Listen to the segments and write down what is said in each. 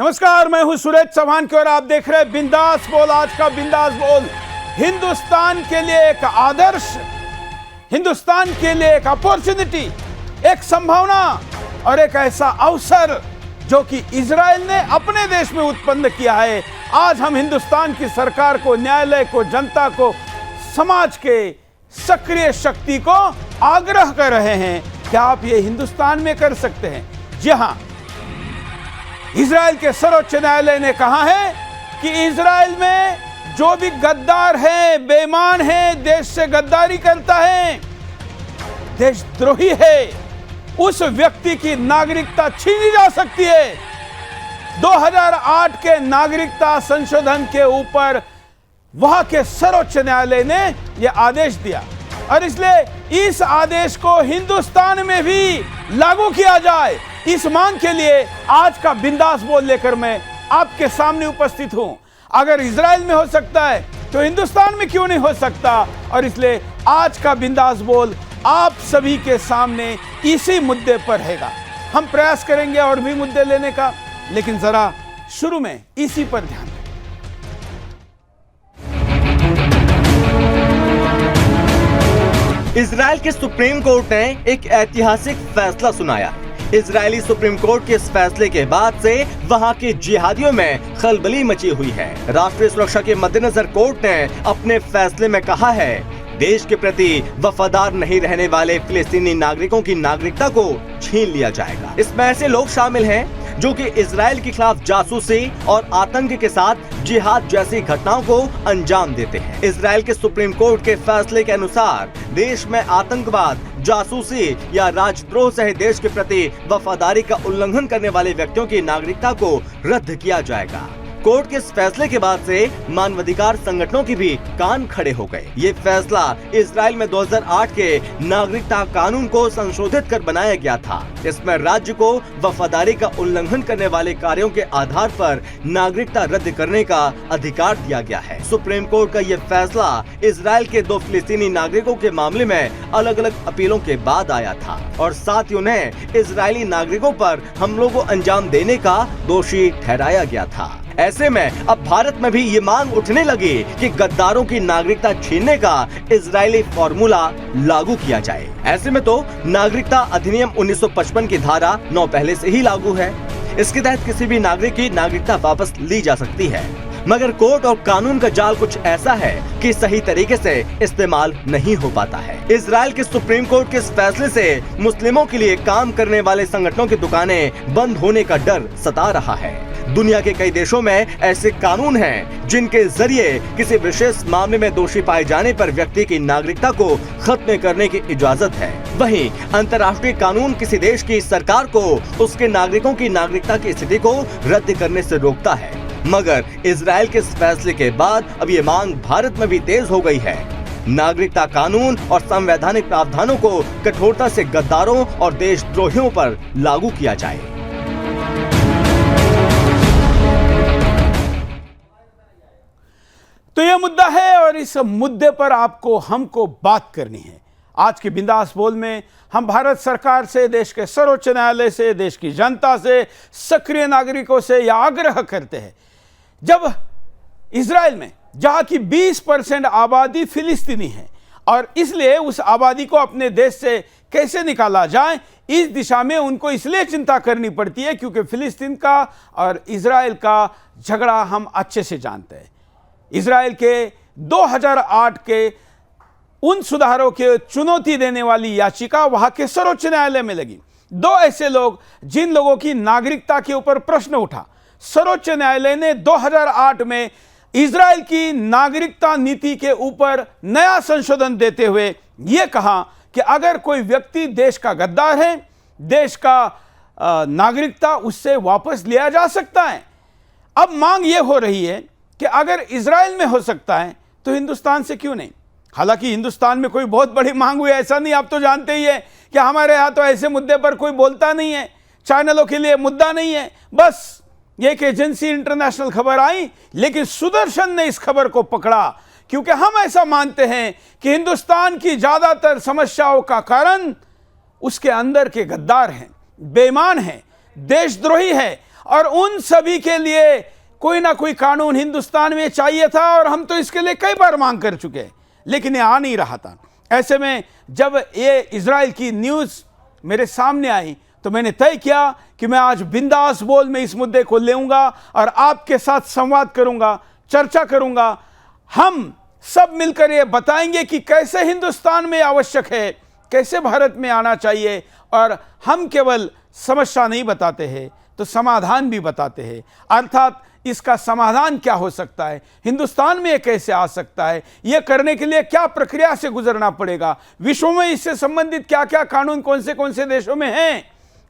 नमस्कार, मैं हूं सुरेश चौहान की और आप देख रहे हैं बिंदास बोल। आज का बिंदास बोल हिंदुस्तान के लिए एक आदर्श, हिंदुस्तान के लिए एक अपॉर्चुनिटी, एक संभावना और एक ऐसा अवसर जो कि इजराइल ने अपने देश में उत्पन्न किया है। आज हम हिंदुस्तान की सरकार को, न्यायालय को, जनता को, समाज के सक्रिय शक्ति को आग्रह कर रहे हैं कि आप ये हिंदुस्तान में कर सकते हैं। जी हां, इजराइल के सर्वोच्च न्यायालय ने कहा है कि इजराइल में जो भी गद्दार है, बेईमान है, देश से गद्दारी करता है, देशद्रोही है, उस व्यक्ति की नागरिकता छीनी जा सकती है। 2008 के नागरिकता संशोधन के ऊपर वहां के सर्वोच्च न्यायालय ने यह आदेश दिया और इसलिए इस आदेश को हिंदुस्तान में भी लागू किया जाए। इस मांग के लिए आज का बिंदास बोल लेकर मैं आपके सामने उपस्थित हूं। अगर इजराइल में हो सकता है तो हिंदुस्तान में क्यों नहीं हो सकता? और इसलिए आज का बिंदास बोल आप सभी के सामने इसी मुद्दे पर रहेगा। हम प्रयास करेंगे और भी मुद्दे लेने का, लेकिन जरा शुरू में इसी पर ध्यान दें। इजराइल के सुप्रीम कोर्ट ने एक ऐतिहासिक फैसला सुनाया। इजरायली सुप्रीम कोर्ट के इस फैसले के बाद से वहां के जिहादियों में खलबली मची हुई है। राष्ट्रीय सुरक्षा के मद्देनजर कोर्ट ने अपने फैसले में कहा है, देश के प्रति वफादार नहीं रहने वाले फिलिस्तीनी नागरिकों की नागरिकता को छीन लिया जाएगा। इसमें ऐसे लोग शामिल हैं जो कि इजराइल के खिलाफ जासूसी और आतंक के साथ जिहाद जैसी घटनाओं को अंजाम देते हैं। इजराइल के सुप्रीम कोर्ट के फैसले के अनुसार देश में आतंकवाद, जासूसी या राजद्रोह सहित देश के प्रति वफादारी का उल्लंघन करने वाले व्यक्तियों की नागरिकता को रद्द किया जाएगा। कोर्ट के इस फैसले के बाद से मानवाधिकार संगठनों की भी कान खड़े हो गए। ये फैसला इजराइल में 2008 के नागरिकता कानून को संशोधित कर बनाया गया था। इसमें राज्य को वफादारी का उल्लंघन करने वाले कार्यों के आधार पर नागरिकता रद्द करने का अधिकार दिया गया है। सुप्रीम कोर्ट का ये फैसला इजराइल के 2 फिलिस्तीनी नागरिकों के मामले में अलग अलग अपीलों के बाद आया था और साथ ही उन्हें इजरायली नागरिकों पर हमलों को अंजाम देने का दोषी ठहराया गया था। ऐसे में अब भारत में भी ये मांग उठने लगी कि गद्दारों की नागरिकता छीनने का इजरायली फॉर्मूला लागू किया जाए। ऐसे में तो नागरिकता अधिनियम 1955 की धारा 9 पहले से ही लागू है। इसके तहत किसी भी नागरिक की नागरिकता वापस ली जा सकती है, मगर कोर्ट और कानून का जाल कुछ ऐसा है कि सही तरीके से इस्तेमाल नहीं हो पाता है। इजराइल के सुप्रीम कोर्ट के इस फैसले से मुस्लिमों के लिए काम करने वाले संगठनों की दुकानें बंद होने का डर सता रहा है। दुनिया के कई देशों में ऐसे कानून हैं जिनके जरिए किसी विशेष मामले में दोषी पाए जाने पर व्यक्ति की नागरिकता को खत्म करने की इजाजत है। वहीं अंतर्राष्ट्रीय कानून किसी देश की सरकार को उसके नागरिकों की नागरिकता की स्थिति को रद्द करने से रोकता है। मगर इजराइल के इस फैसले के बाद अब ये मांग भारत में भी तेज हो गई है। नागरिकता कानून और संवैधानिक प्रावधानों को कठोरता से गद्दारों और देशद्रोहियों पर लागू किया जाए। तो यह मुद्दा है और इस मुद्दे पर आपको हमको बात करनी है। आज के बिंदास बोल में हम भारत सरकार से, देश के सर्वोच्च न्यायालय से, देश की जनता से, सक्रिय नागरिकों से यह आग्रह करते हैं, जब इजराइल में जहां की 20% आबादी फिलिस्तीनी है और इसलिए उस आबादी को अपने देश से कैसे निकाला जाए, इस दिशा में उनको इसलिए चिंता करनी पड़ती है क्योंकि फिलिस्तीन का और इजराइल का झगड़ा हम अच्छे से जानते हैं। इजराइल के 2008 के उन सुधारों के चुनौती देने वाली याचिका वहां के सर्वोच्च न्यायालय में लगी। 2 ऐसे लोग जिन लोगों की नागरिकता के ऊपर प्रश्न उठा, सर्वोच्च न्यायालय ने 2008 में इजराइल की नागरिकता नीति के ऊपर नया संशोधन देते हुए यह कहा कि अगर कोई व्यक्ति देश का गद्दार है, देश का नागरिकता उससे वापस लिया जा सकता है। अब मांग यह हो रही है कि अगर इजराइल में हो सकता है तो हिंदुस्तान से क्यों नहीं? हालांकि हिंदुस्तान में कोई बहुत बड़ी मांग हुई, ऐसा नहीं, आप तो जानते ही है कि हमारे यहां तो ऐसे मुद्दे पर कोई बोलता नहीं है, चैनलों के लिए मुद्दा नहीं है। बस एक एजेंसी इंटरनेशनल खबर आई, लेकिन सुदर्शन ने इस खबर को पकड़ा क्योंकि हम ऐसा मानते हैं कि हिंदुस्तान की ज्यादातर समस्याओं का कारण उसके अंदर के गद्दार हैं, बेईमान हैं, देशद्रोही है और उन सभी के लिए कोई ना कोई कानून हिंदुस्तान में चाहिए था और हम तो इसके लिए कई बार मांग कर चुके हैं, लेकिन ये आ नहीं रहा था। ऐसे में जब ये इजराइल की न्यूज़ मेरे सामने आई तो मैंने तय किया कि मैं आज बिंदास बोल में इस मुद्दे को लेऊंगा और आपके साथ संवाद करूंगा, चर्चा करूंगा। हम सब मिलकर ये बताएंगे कि कैसे हिंदुस्तान में आवश्यक है, कैसे भारत में आना चाहिए, और हम केवल समस्या नहीं बताते हैं तो समाधान भी बताते हैं। अर्थात इसका समाधान क्या हो सकता है, हिंदुस्तान में ये कैसे आ सकता है, यह करने के लिए क्या प्रक्रिया से गुजरना पड़ेगा, विश्व में इससे संबंधित क्या क्या कानून कौन से देशों में हैं,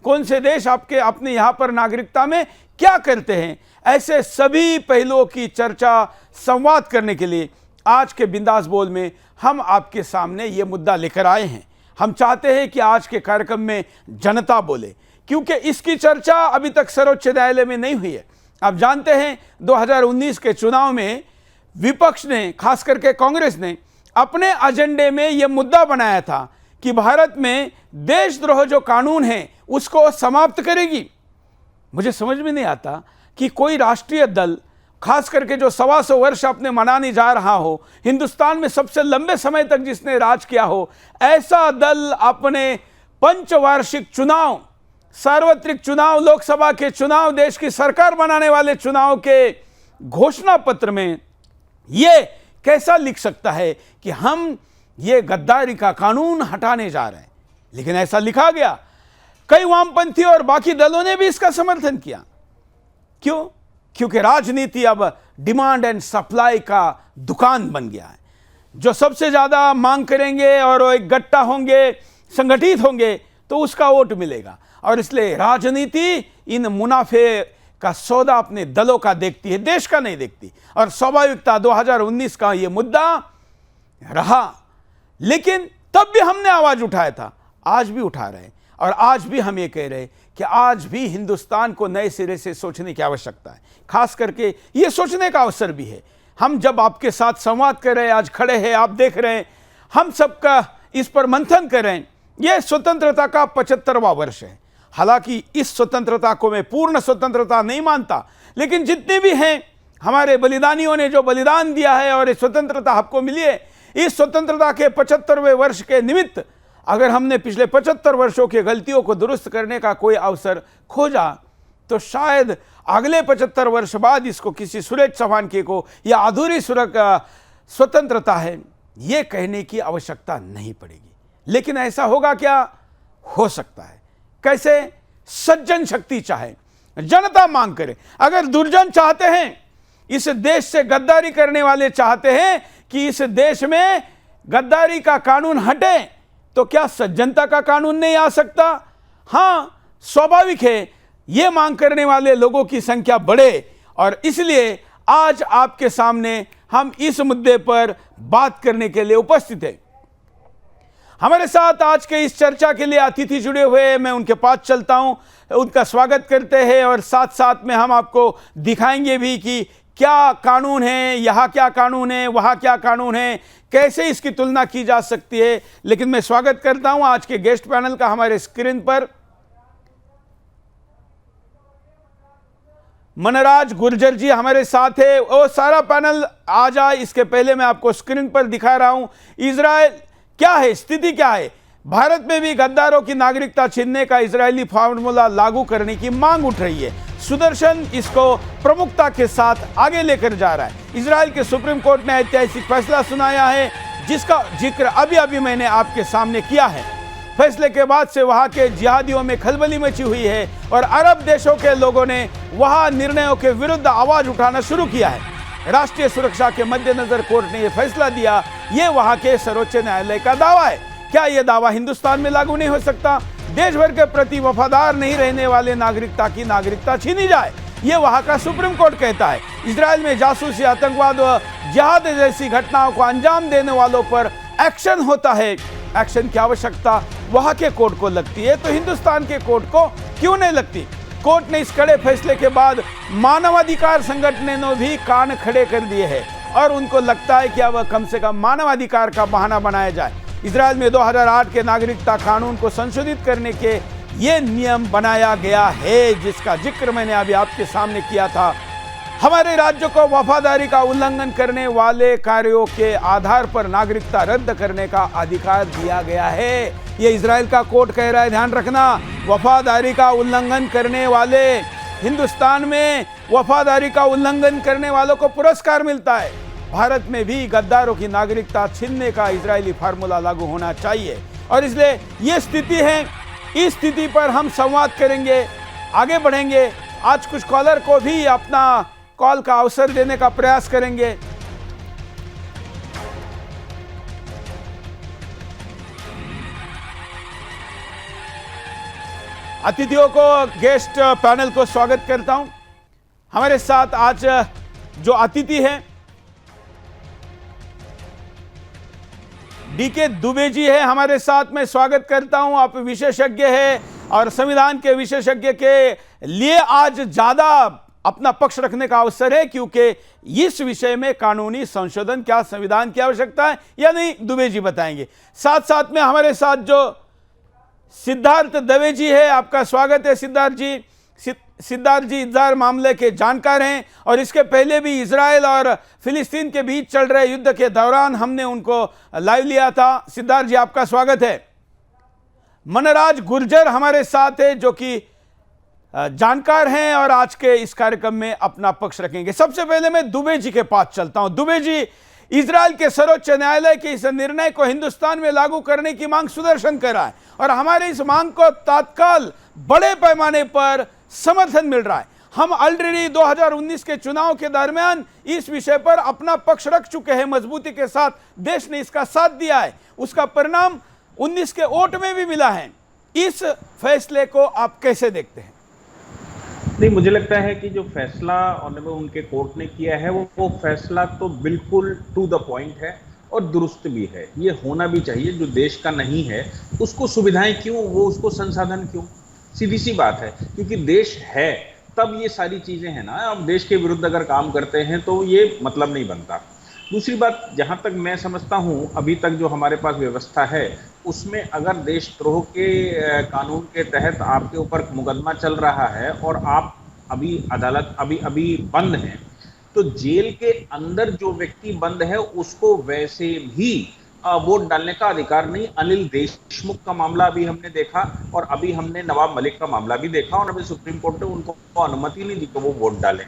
कौन से देश आपके अपने यहाँ पर नागरिकता में क्या करते हैं, ऐसे सभी पहलुओं की चर्चा संवाद करने के लिए आज के बिंदास बोल में हम आपके सामने ये मुद्दा लेकर आए हैं। हम चाहते हैं कि आज के कार्यक्रम में जनता बोले, क्योंकि इसकी चर्चा अभी तक सर्वोच्च न्यायालय में नहीं हुई है। आप जानते हैं 2019 के चुनाव में विपक्ष ने, खास करके कांग्रेस ने, अपने एजेंडे में यह मुद्दा बनाया था कि भारत में देशद्रोह जो कानून है उसको समाप्त करेगी। मुझे समझ में नहीं आता कि कोई राष्ट्रीय दल, खास करके जो 125 वर्ष अपने मनाने जा रहा हो, हिंदुस्तान में सबसे लंबे समय तक जिसने राज किया हो, ऐसा दल अपने पंचवार्षिक चुनाव, सार्वत्रिक चुनाव, लोकसभा के चुनाव, देश की सरकार बनाने वाले चुनाव के घोषणा पत्र में ये कैसा लिख सकता है कि हम ये गद्दारी का कानून हटाने जा रहे हैं। लेकिन ऐसा लिखा गया। कई वामपंथी और बाकी दलों ने भी इसका समर्थन किया। क्यों? क्योंकि राजनीति अब डिमांड एंड सप्लाई का दुकान बन गया है। जो सबसे ज्यादा मांग करेंगे और वो एक गट्टा होंगे, संगठित होंगे, तो उसका वोट मिलेगा। और इसलिए राजनीति इन मुनाफे का सौदा अपने दलों का देखती है, देश का नहीं देखती। और स्वाभाविकता 2019 का ये मुद्दा रहा, लेकिन तब भी हमने आवाज उठाया था, आज भी उठा रहे हैं। और आज भी हम ये कह रहे हैं कि आज भी हिंदुस्तान को नए सिरे से सोचने की आवश्यकता है। खास करके ये सोचने का अवसर भी है। हम जब आपके साथ संवाद कर रहे हैं, आज खड़े हैं, आप देख रहे हैं, हम सबका इस पर मंथन कर रहे हैं। यह स्वतंत्रता का 75वां वर्ष है। हालांकि इस स्वतंत्रता को मैं पूर्ण स्वतंत्रता नहीं मानता, लेकिन जितने भी हैं हमारे बलिदानियों ने जो बलिदान दिया है और ये स्वतंत्रता आपको मिली है, इस स्वतंत्रता के 75वें वर्ष के निमित्त अगर हमने पिछले 75 वर्षों की गलतियों को दुरुस्त करने का कोई अवसर खोजा, तो शायद अगले 75 वर्ष बाद इसको किसी सुरेश चौहान को या अधूरी स्वतंत्रता है ये कहने की आवश्यकता नहीं पड़ेगी। लेकिन ऐसा होगा क्या? हो सकता है। कैसे? सज्जन शक्ति चाहे, जनता मांग करे। अगर दुर्जन चाहते हैं, इस देश से गद्दारी करने वाले चाहते हैं कि इस देश में गद्दारी का कानून हटे, तो क्या सज्जनता का कानून नहीं आ सकता? हां, स्वाभाविक है यह मांग करने वाले लोगों की संख्या बढ़े, और इसलिए आज आपके सामने हम इस मुद्दे पर बात करने के लिए उपस्थित हैं। हमारे साथ आज के इस चर्चा के लिए अतिथि जुड़े हुए हैं। मैं उनके पास चलता हूं, उनका स्वागत करते हैं, और साथ साथ में हम आपको दिखाएंगे भी कि क्या कानून है, यहाँ क्या कानून है, वहाँ क्या कानून है, कैसे इसकी तुलना की जा सकती है। लेकिन मैं स्वागत करता हूं आज के गेस्ट पैनल का। हमारे स्क्रीन पर मनराज गुर्जर जी हमारे साथ है। वो सारा पैनल आ जाए, इसके पहले मैं आपको स्क्रीन पर दिखा रहा हूं इजराइल क्या है, स्थिति क्या है। भारत में भी गद्दारों की नागरिकता छीनने का इजरायली फार्मूला लागू करने की मांग उठ रही है। सुदर्शन इसको प्रमुखता के साथ आगे लेकर जा रहा है। इजराइल के सुप्रीम कोर्ट ने ऐतिहासिक फैसला सुनाया है, जिसका जिक्र अभी अभी मैंने आपके सामने किया है। फैसले के बाद से वहां के जिहादियों में खलबली मची हुई है, और अरब देशों के लोगों ने वहां निर्णयों के विरुद्ध आवाज उठाना शुरू किया है। राष्ट्रीय सुरक्षा के मद्देनजर कोर्ट ने यह फैसला दिया। यह वहां के सर्वोच्च न्यायालय का दावा है। क्या यह दावा हिंदुस्तान में लागू नहीं हो सकता? देश भर के प्रति वफादार नहीं रहने वाले नागरिकता की नागरिकता छीनी जाए, यह वहां का सुप्रीम कोर्ट कहता है। इजराइल में जासूसी, आतंकवाद व जिहाद जैसी घटनाओं को अंजाम देने वालों पर एक्शन होता है। एक्शन की आवश्यकता वहां के कोर्ट को लगती है, तो हिंदुस्तान के कोर्ट को क्यों नहीं लगती? कोर्ट ने इस कड़े फैसले के बाद मानवाधिकार संगठनों ने भी कान खड़े कर दिए हैं, और उनको लगता है कि अब कम से कम मानवाधिकार का बहाना बनाया जाए। इजराइल में 2008 के नागरिकता कानून को संशोधित करने के ये नियम बनाया गया है जिसका जिक्र मैंने अभी आपके सामने किया था। हमारे राज्य को वफादारी का उल्लंघन करने वाले कार्यों के आधार पर नागरिकता रद्द करने का अधिकार दिया गया है। ये इजराइल का कोर्ट कह रहा है, ध्यान रखना। वफादारी का उल्लंघन करने वाले, हिंदुस्तान में वफादारी का उल्लंघन करने वालों को पुरस्कार मिलता है। भारत में भी गद्दारों की नागरिकता छीनने का इजरायली फार्मूला लागू होना चाहिए और इसलिए ये स्थिति है। इस स्थिति पर हम संवाद करेंगे, आगे बढ़ेंगे। आज कुछ कॉलर को भी अपना कॉल का अवसर देने का प्रयास करेंगे। अतिथियों को, गेस्ट पैनल को स्वागत करता हूं। हमारे साथ आज जो अतिथि हैं डीके दुबे जी है हमारे साथ में, स्वागत करता हूं। आप विशेषज्ञ हैं और संविधान के विशेषज्ञ के लिए आज ज्यादा अपना पक्ष रखने का अवसर है क्योंकि इस विषय में कानूनी संशोधन, क्या संविधान की आवश्यकता है या नहीं, दुबे जी बताएंगे। साथ साथ में हमारे साथ जो सिद्धार्थ दवे जी है, आपका स्वागत है सिद्धार्थ जी। सिद्धार्थ जी इज़राइल मामले के जानकार हैं और इसके पहले भी इजराइल और फिलिस्तीन के बीच चल रहे युद्ध के दौरान हमने उनको लाइव लिया था। सिद्धार्थ जी आपका स्वागत है। मनराज गुर्जर हमारे साथ है जो कि जानकार हैं और आज के इस कार्यक्रम में अपना पक्ष रखेंगे। सबसे पहले मैं दुबे जी के पास चलता हूं। दुबे जी, इजराइल के सर्वोच्च न्यायालय के इस निर्णय को हिंदुस्तान में लागू करने की मांग सुदर्शन कर रहा है और हमारे इस मांग को तत्काल बड़े पैमाने पर समर्थन मिल रहा है। हम ऑलरेडी 2019 के चुनाव के दरमियान इस विषय पर अपना पक्ष रख चुके हैं मजबूती के साथ। देश ने इसका साथ दिया है, उसका परिणाम 19 के वोट में भी मिला है। इस फैसले को आप कैसे देखते हैं? नहीं, मुझे लगता है कि जो फैसला ऑनरेबल उनके कोर्ट ने किया है वो फैसला तो बिल्कुल टू द पॉइंट है और दुरुस्त भी है। ये होना भी चाहिए। जो देश का नहीं है उसको सुविधाएं क्यों, वो उसको संसाधन क्यों? सीधी सी बात है, क्योंकि देश है तब ये सारी चीजें हैं ना। अब देश के विरुद्ध अगर काम करते हैं तो ये मतलब नहीं बनता। दूसरी बात, जहां तक मैं समझता हूं अभी तक जो हमारे पास व्यवस्था है उसमें अगर देशद्रोह के कानून के तहत आपके ऊपर मुकदमा चल रहा है और आप अभी अदालत अभी बंद हैं, तो जेल के अंदर जो व्यक्ति बंद है उसको वैसे भी वोट डालने का अधिकार नहीं। अनिल देशमुख का मामला अभी हमने देखा और अभी हमने नवाब मलिक का मामला भी देखा और अभी सुप्रीम कोर्ट ने उनको अनुमति नहीं दी कि वो वोट डालें।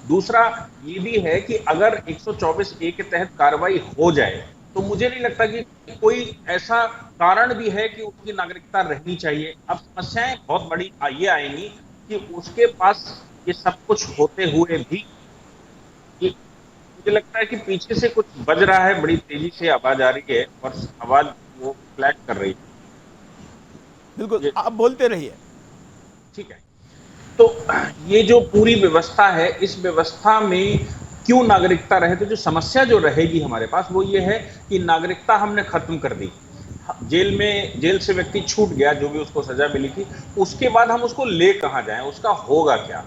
दूसरा ये भी है कि अगर 124A के तहत कार्रवाई हो जाए तो मुझे नहीं लगता कि कोई ऐसा कारण भी है कि उसकी नागरिकता रहनी चाहिए। अब समस्याएं बहुत बड़ी ये आएंगी कि उसके पास ये सब कुछ होते हुए भी मुझे लगता है कि पीछे से कुछ बज रहा है, बड़ी तेजी से आवाज आ रही है और आवाज वो फ्लैट कर रही है। बिल्कुल, आप बोलते रहिए। ठीक है, तो ये जो पूरी व्यवस्था है, इस व्यवस्था में क्यों नागरिकता रहे? तो जो समस्या जो रहेगी हमारे पास वो ये है कि नागरिकता हमने खत्म कर दी। जेल से व्यक्ति छूट गया, जो भी उसको सजा मिली थी, उसके बाद हम उसको ले कहां जाएं? उसका होगा क्या?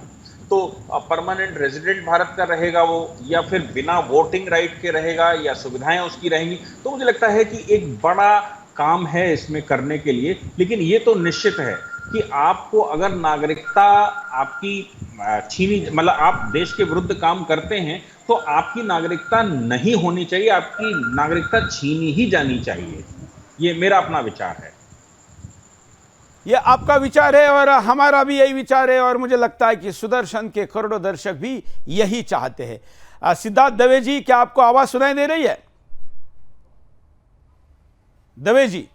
तो परमानेंट रेजिडेंट भारत का रहेगा वो, या फिर बिना वोटिंग राइट के रहेगा, या सुविधाएं उसकी रहेंगी? तो मुझे लगता है कि एक बड़ा काम है इसमें करने के लिए। लेकिन ये तो निश्चित है कि आपको अगर नागरिकता आपकी छीनी, मतलब आप देश के विरुद्ध काम करते हैं तो आपकी नागरिकता नहीं होनी चाहिए, आपकी नागरिकता छीनी ही जानी चाहिए। ये मेरा अपना विचार है। ये आपका विचार है और हमारा भी यही विचार है और मुझे लगता है कि सुदर्शन के करोड़ों दर्शक भी यही चाहते हैं। सिद्धार्थ दवे जी, क्या आपको आवाज सुनाई दे रही है? दवे जी,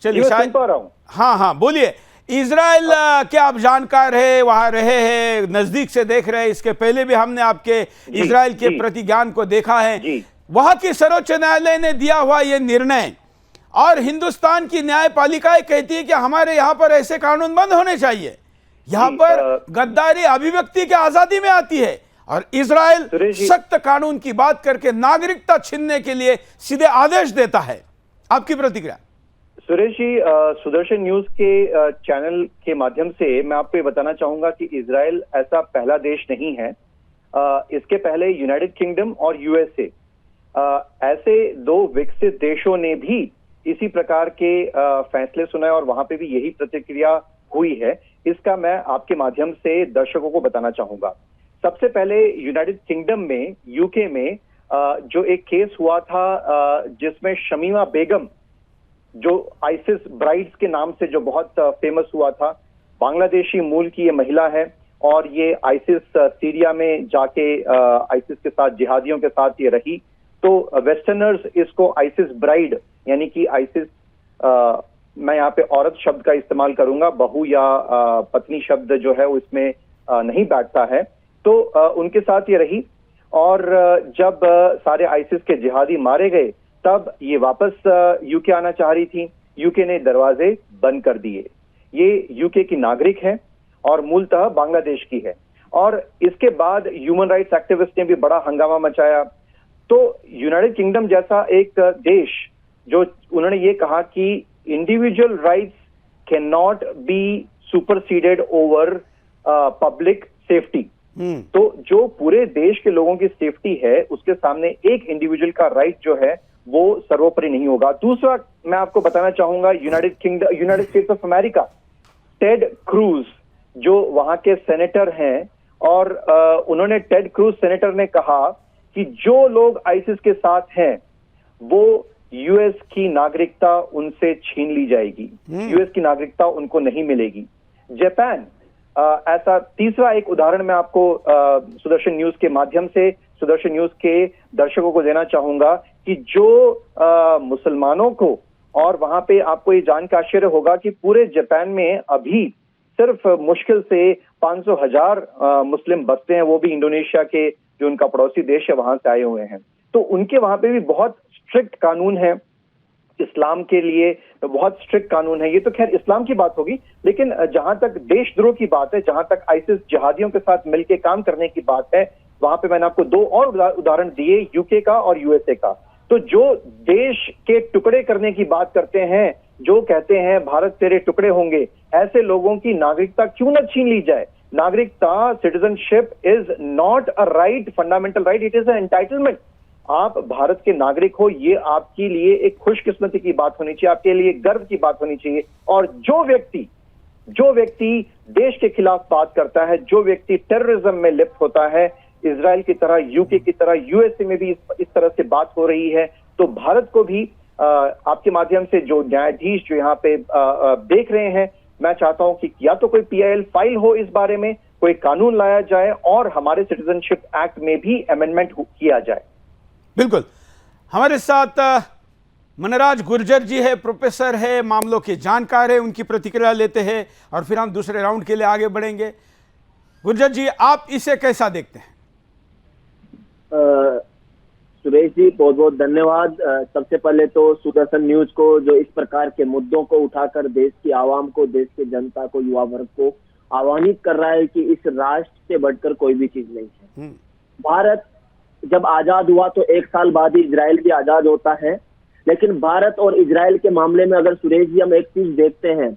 चलिए शायद पा रहा हूं। हाँ, बोलिए। इजराइल क्या आप जानकार है, वहां रहे हैं, नजदीक से देख रहे हैं, इसके पहले भी हमने आपके इजराइल के प्रतिज्ञान को देखा है। वहां की सर्वोच्च न्यायालय ने दिया हुआ यह निर्णय और हिंदुस्तान की न्यायपालिकाएं कहती है कि हमारे यहां पर ऐसे कानून बंद होने चाहिए। यहां पर गद्दारी अभिव्यक्ति की आजादी में आती है और इजराइल सख्त कानून की बात करके नागरिकता छीनने के लिए सीधे आदेश देता है। आपकी प्रतिक्रिया? सुरेश जी, सुदर्शन न्यूज के चैनल के माध्यम से मैं आपको ये बताना चाहूंगा कि इजराइल ऐसा पहला देश नहीं है। इसके पहले यूनाइटेड किंगडम और यूएसए ऐसे दो विकसित देशों ने भी इसी प्रकार के फैसले सुनाए और वहां पे भी यही प्रतिक्रिया हुई है, इसका मैं आपके माध्यम से दर्शकों को बताना चाहूंगा। सबसे पहले यूनाइटेड किंगडम में, यूके में जो एक केस हुआ था जिसमें शमीमा बेगम, जो आइसिस ब्राइड्स के नाम से जो बहुत फेमस हुआ था, बांग्लादेशी मूल की ये महिला है और ये आइसिस सीरिया में जाके आइसिस के साथ, जिहादियों के साथ ये रही। तो वेस्टर्नर्स इसको आइसिस ब्राइड यानी कि आइसिस, मैं यहाँ पे औरत शब्द का इस्तेमाल करूंगा, बहू या पत्नी शब्द जो है वो इसमें नहीं बैठता है। तो उनके साथ ये रही और जब सारे आइसिस के जिहादी मारे गए तब ये वापस यूके आना चाह रही थी। यूके ने दरवाजे बंद कर दिए। ये यूके की नागरिक है और मूलतः बांग्लादेश की है। और इसके बाद ह्यूमन राइट्स एक्टिविस्ट ने भी बड़ा हंगामा मचाया। तो यूनाइटेड किंगडम जैसा एक देश, जो उन्होंने ये कहा कि individual rights can not be superseded over public safety. तो जो पूरे देश के लोगों की सेफ्टी है उसके सामने एक इंडिविजुअल का राइट जो है वो सर्वोपरि नहीं होगा। दूसरा मैं आपको बताना चाहूंगा, United states of America, Ted Cruz जो वहां के सेनेटर हैं, और उन्होंने, टेड क्रूज सेनेटर ने कहा कि जो लोग आइसिस के साथ हैं वो यूएस की नागरिकता उनसे छीन ली जाएगी, यूएस की नागरिकता उनको नहीं मिलेगी। जापान, ऐसा तीसरा एक उदाहरण मैं आपको सुदर्शन न्यूज के माध्यम से, सुदर्शन न्यूज के दर्शकों को देना चाहूंगा कि जो मुसलमानों को, और वहां पे आपको ये जान के आश्चर्य होगा कि पूरे जापान में अभी सिर्फ मुश्किल से 500,000 मुस्लिम बसते हैं, वो भी इंडोनेशिया के जो उनका पड़ोसी देश है वहां से आए हुए हैं। तो उनके वहां पे भी बहुत स्ट्रिक्ट कानून है, इस्लाम के लिए बहुत स्ट्रिक्ट कानून है। ये तो खैर इस्लाम की बात होगी, लेकिन जहां तक देशद्रोह की बात है, जहां तक आइसिस जिहादियों के साथ मिलकर काम करने की बात है, वहां पे मैंने आपको दो और उदाहरण दिए, यूके का और यूएसए का। तो जो देश के टुकड़े करने की बात करते हैं, जो कहते हैं भारत तेरे टुकड़े होंगे, ऐसे लोगों की नागरिकता क्यों न छीन ली जाए। नागरिकता, citizenship is not a right, fundamental right, it is an entitlement. आप भारत के नागरिक हो, ये आपके लिए एक खुशकिस्मती की बात होनी चाहिए, आपके लिए गर्व की बात होनी चाहिए। और जो व्यक्ति देश के खिलाफ बात करता है, जो व्यक्ति टेररिज्म में लिप्त होता है, इजराइल की तरह, यूके की तरह, यूएसए में भी इस तरह से बात हो रही है, तो भारत को भी आपके माध्यम से जो न्यायाधीश जो यहाँ पे देख रहे हैं, मैं चाहता हूं कि या तो कोई PIL फाइल हो, इस बारे में कोई कानून लाया जाए और हमारे सिटीजनशिप एक्ट में भी अमेंडमेंट किया जाए। बिल्कुल। हमारे साथ मनराज गुर्जर जी है, प्रोफेसर है, मामलों के जानकार है, उनकी प्रतिक्रिया लेते हैं और फिर हम दूसरे राउंड के लिए आगे बढ़ेंगे। गुर्जर जी, आप इसे कैसा देखते हैं? सुरेश जी, बहुत बहुत धन्यवाद। सबसे पहले तो सुदर्शन न्यूज को जो इस प्रकार के मुद्दों को उठाकर देश की आवाम को, देश की जनता को, युवा वर्ग को आह्वानित कर रहा है कि इस राष्ट्र से बढ़कर कोई भी चीज नहीं है। भारत जब आजाद हुआ तो 1 साल बाद ही इजराइल भी आजाद होता है, लेकिन भारत और इजराइल के मामले में अगर सुरेश जी हम एक चीज देखते हैं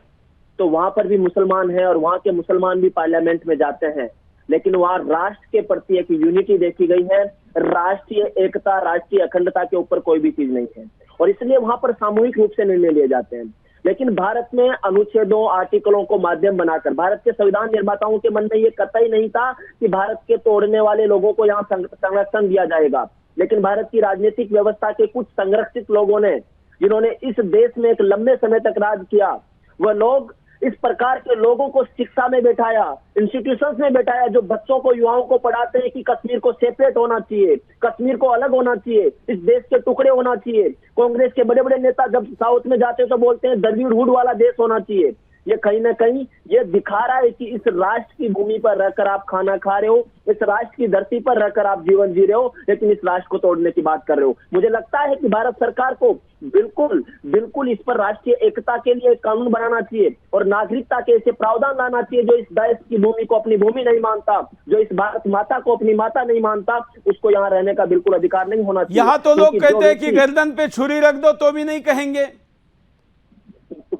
तो वहां पर भी मुसलमान हैं और वहां के मुसलमान भी पार्लियामेंट में जाते हैं, लेकिन वहां राष्ट्र के प्रति एक यूनिटी देखी गई है, राष्ट्रीय एकता, राष्ट्रीय अखंडता के ऊपर कोई भी चीज नहीं है और इसलिए वहां पर सामूहिक रूप से निर्णय लिए जाते हैं। लेकिन भारत में अनुच्छेदों, आर्टिकलों को माध्यम बनाकर भारत के संविधान निर्माताओं के मन में ये कतई नहीं था कि भारत के तोड़ने वाले लोगों को यहाँ संरक्षण दिया जाएगा, लेकिन भारत की राजनीतिक व्यवस्था के कुछ संरक्षित लोगों ने, जिन्होंने इस देश में एक लंबे समय तक राज किया, वह लोग इस प्रकार के लोगों को शिक्षा में बैठाया, इंस्टीट्यूशंस में बैठाया, जो बच्चों को, युवाओं को पढ़ाते हैं कि कश्मीर को सेपरेट होना चाहिए, कश्मीर को अलग होना चाहिए, इस देश के टुकड़े होना चाहिए। कांग्रेस के बड़े बड़े नेता जब साउथ में जाते हैं तो बोलते हैं द्रविड़ वाला देश होना चाहिए। ये कहीं ना कहीं ये दिखा रहा है कि इस राष्ट्र की भूमि पर रहकर आप खाना खा रहे हो, इस राष्ट्र की धरती पर रहकर आप जीवन जी रहे हो, लेकिन इस राष्ट्र को तोड़ने की बात कर रहे हो। मुझे लगता है कि भारत सरकार को बिल्कुल इस पर राष्ट्रीय एकता के लिए कानून बनाना चाहिए और नागरिकता के ऐसे प्रावधान लाना चाहिए, जो इस देश की भूमि को अपनी भूमि नहीं मानता, जो इस भारत माता को अपनी माता नहीं मानता, उसको यहाँ रहने का बिल्कुल अधिकार नहीं होना चाहिए। यहाँ तो लोग कहते हैं कि गर्दन पे छुरी रख दो तो भी नहीं कहेंगे।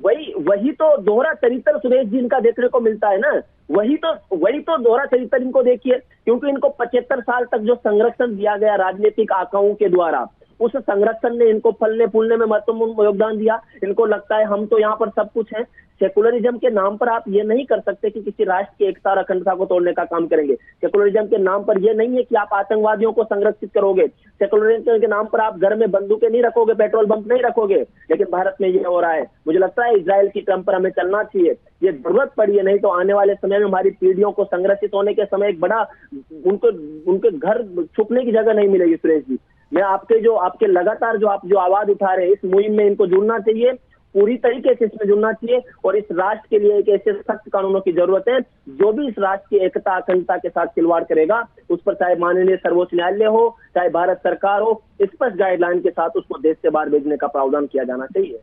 वही तो दोहरा चरित्र सुरेश जी इनका देखने को मिलता है ना, वही तो दोहरा चरित्र इनको देखिए, क्योंकि इनको 75 साल तक जो संरक्षण दिया गया राजनीतिक आकाओं के द्वारा, उस संरक्षण ने इनको फलने फूलने में महत्वपूर्ण योगदान दिया। इनको लगता है हम तो यहाँ पर सब कुछ है। सेकुलरिज्म के नाम पर आप ये नहीं कर सकते कि किसी राष्ट्र की एकता और अखंडता को तोड़ने का काम करेंगे। सेकुलरिज्म के नाम पर यह नहीं है कि आप आतंकवादियों को संरक्षित करोगे। सेकुलरिज्म के नाम पर आप घर में बंदूकें नहीं रखोगे, पेट्रोल पंप नहीं रखोगे। लेकिन भारत में ये हो रहा है। मुझे लगता है इजराइल की क्रम पर हमें चलना चाहिए। ये जरूरत पड़ी है, नहीं तो आने वाले समय में हमारी पीढ़ियों को संरक्षित होने के समय एक बड़ा उनके घर छुपने की जगह नहीं मिलेगी। सुरेश जी, मैं आपके लगातार जो आप जो आवाज उठा रहे हैं, इस मुहिम में इनको जुड़ना चाहिए, पूरी तरीके से इसमें जुड़ना चाहिए। और इस राष्ट्र के लिए एक ऐसे सख्त कानूनों की जरूरत है जो भी इस राष्ट्र की एकता अखंडता के साथ खिलवाड़ करेगा, उस पर चाहे माननीय सर्वोच्च न्यायालय हो, चाहे भारत सरकार हो, स्पष्ट गाइडलाइन के साथ उसको देश से बाहर भेजने का प्रावधान किया जाना चाहिए।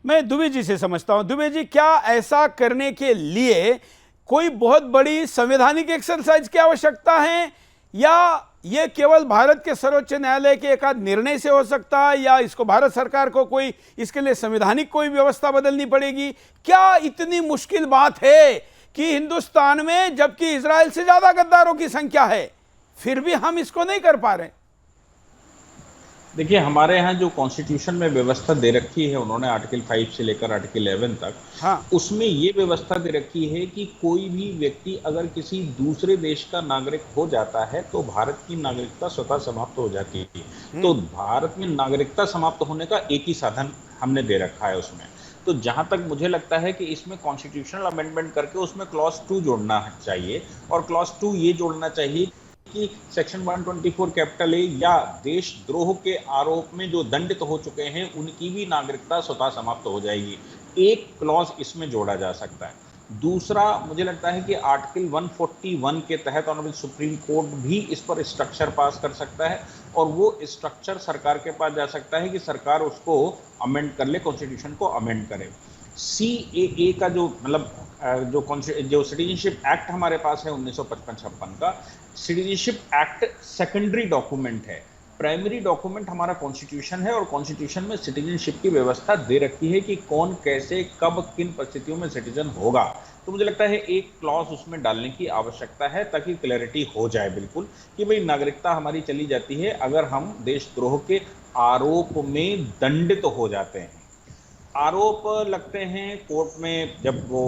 मैं दुबे जी से समझता हूं। दुबे जी, क्या ऐसा करने के लिए कोई बहुत बड़ी संवैधानिक एक्सरसाइज की आवश्यकता है, या ये केवल भारत के सर्वोच्च न्यायालय के एक आध निर्णय से हो सकता है, या इसको भारत सरकार को कोई इसके लिए संवैधानिक कोई व्यवस्था बदलनी पड़ेगी? क्या इतनी मुश्किल बात है कि हिंदुस्तान में, जबकि इजराइल से ज्यादा गद्दारों की संख्या है, फिर भी हम इसको नहीं कर पा रहे? देखिए, हमारे यहाँ जो कॉन्स्टिट्यूशन में व्यवस्था दे रखी है उन्होंने आर्टिकल 5 से लेकर आर्टिकल 11 तक, हाँ, उसमें ये व्यवस्था दे रखी है कि कोई भी व्यक्ति अगर किसी दूसरे देश का नागरिक हो जाता है तो भारत की नागरिकता स्वतः समाप्त हो जाती है। तो भारत में नागरिकता समाप्त होने का एक ही साधन हमने दे रखा है उसमें। तो जहां तक मुझे लगता है कि इसमें कॉन्स्टिट्यूशनल अमेंडमेंट करके उसमें क्लॉज 2 जोड़ना चाहिए, और क्लॉज 2 ये जोड़ना चाहिए कि सेक्शन 124 कैपिटल ए या देशद्रोह के आरोप में जो दंडित हो चुके हैं उनकी भी नागरिकता स्वतः समाप्त हो जाएगी। एक क्लॉज इसमें जोड़ा जा सकता है। दूसरा, मुझे लगता है कि आर्टिकल 141 के तहत ऑनरेबल सुप्रीम कोर्ट भी इस पर स्ट्रक्चर पास कर सकता है, और वो स्ट्रक्चर सरकार के पास जा सकता है कि सरकार उसको अमेंड कर ले, कॉन्स्टिट्यूशन को अमेंड करे। CAA का जो सिटीजनशिप एक्ट हमारे पास है 1955-56 का, सिटीजनशिप एक्ट सेकेंडरी डॉक्यूमेंट है। प्राइमरी डॉक्यूमेंट हमारा कॉन्स्टिट्यूशन है, और कॉन्स्टिट्यूशन में सिटीजनशिप की व्यवस्था दे रखी है कि कौन कैसे कब किन परिस्थितियों में सिटीजन होगा। तो मुझे लगता है एक क्लॉज उसमें डालने की आवश्यकता है ताकि क्लैरिटी हो जाए बिल्कुल कि भाई नागरिकता हमारी चली जाती है अगर हम देशद्रोह के आरोप में दंडित हो जाते हैं। आरोप लगते हैं कोर्ट में, जब वो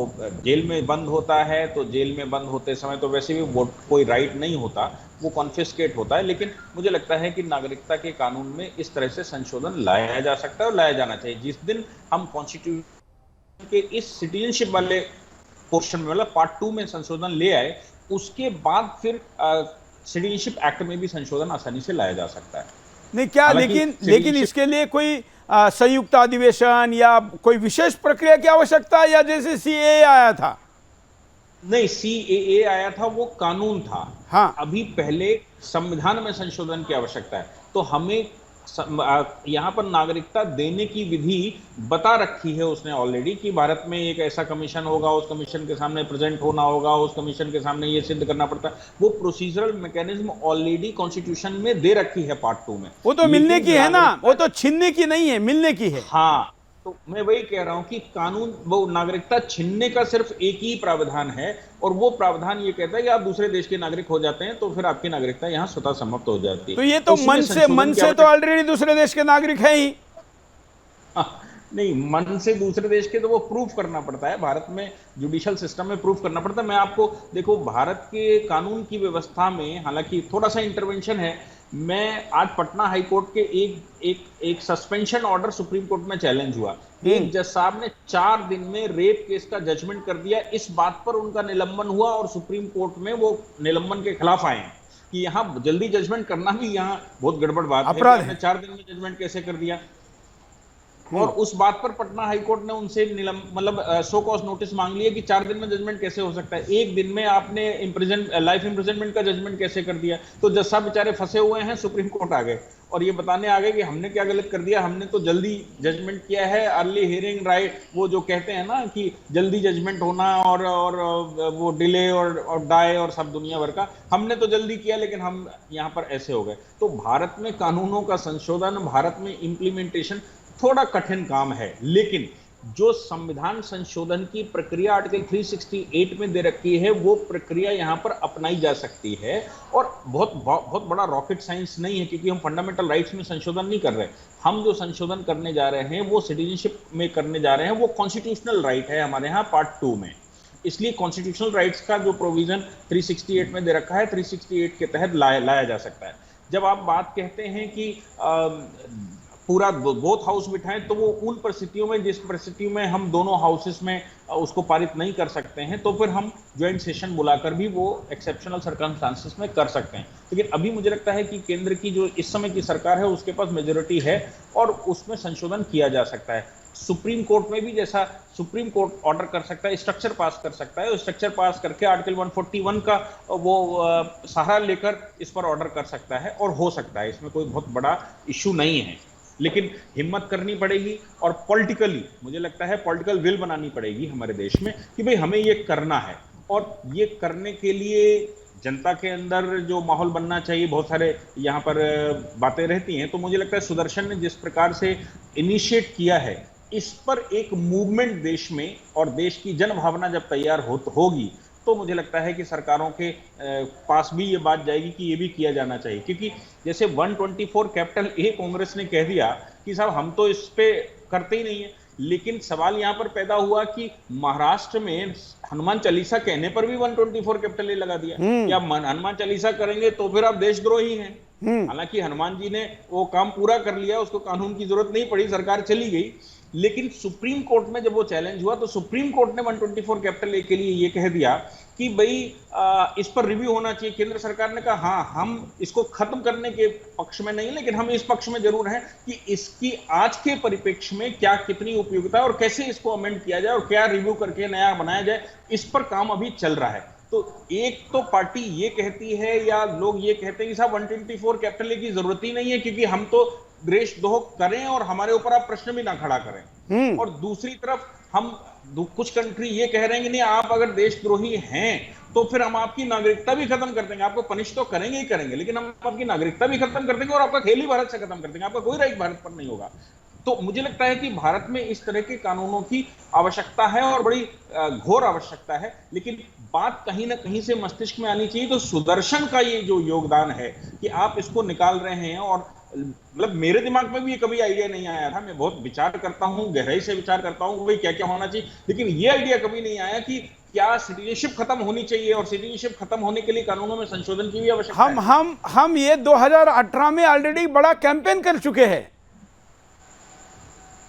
जेल में बंद होता है तो जेल में बंद होते समय तो वैसे भी वो कोई राइट नहीं होता, वो कॉन्फिस्केट होता है। लेकिन मुझे लगता है कि नागरिकता के कानून में इस तरह से संशोधन लाया जा सकता है और लाया जाना चाहिए। जिस दिन हम कॉन्स्टिट्यूशन के इस सिटीजनशिप वाले पोर्शन में, मतलब पार्ट 2 में संशोधन ले आए, उसके बाद फिर सिटीजनशिप एक्ट में भी संशोधन आसानी से लाया जा सकता है। नहीं क्या, लेकिन इसके लिए कोई संयुक्त अधिवेशन या कोई विशेष प्रक्रिया की आवश्यकता है, या जैसे CAA आया था? नहीं, CAA आया था वो कानून था। हाँ, अभी पहले संविधान में संशोधन की आवश्यकता है। तो हमें यहाँ पर नागरिकता देने की विधि बता रखी है उसने ऑलरेडी कि भारत में एक ऐसा कमीशन होगा, उस कमीशन के सामने प्रेजेंट होना होगा, उस कमीशन के सामने ये सिद्ध करना पड़ता है। वो प्रोसीजरल मैकेनिज्म ऑलरेडी कॉन्स्टिट्यूशन में दे रखी है पार्ट 2 में। वो तो मिलने की है ना, वो तो छीनने की नहीं है, मिलने की है। हाँ, तो मैं वही कह रहा हूं कि कानून, वो नागरिकता छीनने का सिर्फ एक ही प्रावधान है, और वो प्रावधान ये कहता है कि आप दूसरे देश के नागरिक हो जाते हैं तो फिर आपकी नागरिकता यहां स्वतः समाप्त हो जाती है। तो ये तो मन से तो ऑलरेडी दूसरे देश के नागरिक है ही। नहीं, मन से दूसरे देश के तो वो प्रूफ करना पड़ता है, भारत में जुडिशियल सिस्टम में प्रूफ करना पड़ता है। मैं आपको देखो, भारत के कानून की व्यवस्था में हालांकि थोड़ा सा इंटरवेंशन है। मैं आज पटना हाई कोर्ट के एक सस्पेंशन ऑर्डर सुप्रीम कोर्ट में चैलेंज हुआ। एक जज साहब ने 4 दिन में रेप केस का जजमेंट कर दिया, इस बात पर उनका निलंबन हुआ, और सुप्रीम कोर्ट में वो निलंबन के खिलाफ आए हैं कि यहाँ जल्दी जजमेंट करना भी यहाँ बहुत गड़बड़ बात है। 4 दिन में जजमेंट कैसे कर दिया? और उस बात पर पटना हाई कोर्ट ने उनसे शो कॉज नोटिस मांग लिया कि 4 दिन में जजमेंट कैसे हो सकता है, 1 दिन में आपने लाइफ इम्प्रिजनमेंट का जजमेंट कैसे कर दिया। तो जज साहब बेचारे फंसे हुए हैं, सुप्रीम कोर्ट आ गए और ये बताने आ गए कि हमने क्या गलत कर दिया, हमने तो जल्दी जजमेंट किया है, अर्ली हियरिंग राइट, वो जो कहते हैं ना कि जल्दी जजमेंट होना और वो डिले और डाई और सब दुनिया भर का, हमने तो जल्दी किया लेकिन हम यहाँ पर ऐसे हो गए। तो भारत में कानूनों का संशोधन, भारत में इम्प्लीमेंटेशन थोड़ा कठिन काम है, लेकिन जो संविधान संशोधन की प्रक्रिया आर्टिकल 368 में दे रखी है वो प्रक्रिया यहाँ पर अपनाई जा सकती है। और बहुत बड़ा रॉकेट साइंस नहीं है, क्योंकि हम फंडामेंटल राइट्स में संशोधन नहीं कर रहे। हम जो संशोधन करने जा रहे हैं वो सिटीजनशिप में करने जा रहे हैं, वो कॉन्स्टिट्यूशनल राइट है हमारे यहाँ पार्ट 2 में। इसलिए कॉन्स्टिट्यूशनल राइट्स का जो प्रोविजन 368 में दे रखा है, 368 के तहत लाया जा सकता है। जब आप बात कहते हैं कि पूरा बोथ हाउस बिठाएं, तो वो उन परिस्थितियों में, जिस परिस्थितियों में हम दोनों हाउसेस में उसको पारित नहीं कर सकते हैं, तो फिर हम ज्वाइंट सेशन बुलाकर भी वो एक्सेप्शनल सर्कमस्टांसेस में कर सकते हैं। लेकिन अभी मुझे लगता है कि केंद्र की जो इस समय की सरकार है उसके पास मेजोरिटी है और उसमें संशोधन किया जा सकता है। सुप्रीम कोर्ट में भी जैसा सुप्रीम कोर्ट ऑर्डर कर सकता है, स्ट्रक्चर पास कर सकता है, स्ट्रक्चर पास करके आर्टिकल 141 का वो सहारा लेकर इस पर ऑर्डर कर सकता है और हो सकता है। इसमें कोई बहुत बड़ा इश्यू नहीं है, लेकिन हिम्मत करनी पड़ेगी और पॉलिटिकली मुझे लगता है पॉलिटिकल विल बनानी पड़ेगी हमारे देश में कि भाई हमें ये करना है। और ये करने के लिए जनता के अंदर जो माहौल बनना चाहिए, बहुत सारे यहाँ पर बातें रहती हैं। तो मुझे लगता है सुदर्शन ने जिस प्रकार से इनिशिएट किया है, इस पर एक मूवमेंट देश में और देश की जन भावना जब तैयार होगी तो मुझे लगता है कि सरकारों के पास भी ये बात जाएगी कि ये भी किया जाना चाहिए। क्योंकि जैसे 124 कैपिटल ए कांग्रेस ने कह दिया कि साहब हम तो इस पे करते ही नहीं है, लेकिन सवाल यहाँ पर पैदा हुआ कि महाराष्ट्र में हनुमान चालीसा कहने पर भी 124 कैपिटल ए लगा दिया। या हनुमान चालीसा करेंगे तो फिर आप देशद्रोही हैं। हालांकि हनुमान जी ने वो काम पूरा कर लिया, उसको कानून की जरूरत नहीं पड़ी, सरकार चली गई। लेकिन सुप्रीम कोर्ट में जब वो चैलेंज हुआ तो सुप्रीम कोर्ट ने 124 कैपिटल ए के लिए ये कह दिया कि भाई इस पर रिव्यू होना चाहिए। केंद्र सरकार ने कहा हाँ, हम इसको खत्म करने के पक्ष में नहीं, लेकिन हम इस पक्ष में जरूर हैं कि इसकी आज के परिप्रेक्ष्य में क्या कितनी उपयोगिता है और कैसे इसको अमेंड किया जाए और क्या रिव्यू करके नया बनाया जाए, इस पर काम अभी चल रहा है। तो एक तो पार्टी ये कहती है या लोग ये कहते हैं कि साहब 124 कैपिटल ए की जरूरत ही नहीं है, क्योंकि हम तो देशद्रोह करें और हमारे ऊपर आप प्रश्न भी ना खड़ा करें। और दूसरी तरफ हम कुछ कंट्री ये कह रहे हैं कि नहीं, आप अगर देशद्रोही हैं तो फिर हम आपकी नागरिकता भी खत्म कर देंगे। आपको पनिश तो करेंगे ही करेंगे, लेकिन हम आपकी नागरिकता भी खत्म कर देंगे और आपका खेल ही भारत से खत्म कर देंगे, आपका कोई राइट भारत पर नहीं होगा। तो मुझे लगता है कि भारत में इस तरह के कानूनों की आवश्यकता है और बड़ी घोर आवश्यकता है। लेकिन बात कहीं ना कहीं से मस्तिष्क में आनी चाहिए। तो सुदर्शन का ये जो योगदान है कि आप इसको निकाल रहे हैं, और मतलब मेरे दिमाग में भी ये कभी आइडिया नहीं आया था। मैं बहुत विचार करता हूँ, गहराई से विचार करता हूँ भाई क्या क्या होना चाहिए, लेकिन ये आइडिया कभी नहीं आया कि क्या सिटीजनशिप खत्म होनी चाहिए और सिटीजनशिप खत्म होने के लिए कानूनों में संशोधन की भी आवश्यकता है। हम ये 2018 में ऑलरेडी बड़ा कैंपेन कर चुके हैं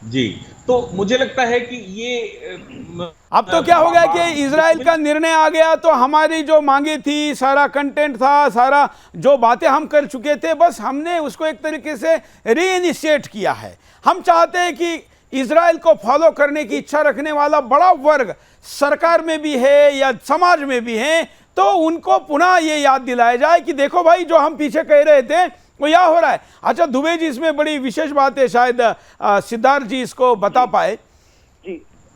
जी। तो मुझे लगता है कि ये अब तो क्या हो गया कि इजराइल का निर्णय आ गया, तो हमारी जो मांगे थी, सारा कंटेंट था, सारा जो बातें हम कर चुके थे, बस हमने उसको एक तरीके से रीइनिशिएट किया है। हम चाहते हैं कि इजराइल को फॉलो करने की इच्छा रखने वाला बड़ा वर्ग सरकार में भी है या समाज में भी है, तो उनको पुनः ये याद दिलाया जाए कि देखो भाई, जो हम पीछे कह रहे थे वो यह हो रहा है। अच्छा दुबे जी, इसमें बड़ी विशेष बात है, शायद सिद्धार्थ जी इसको बता पाए।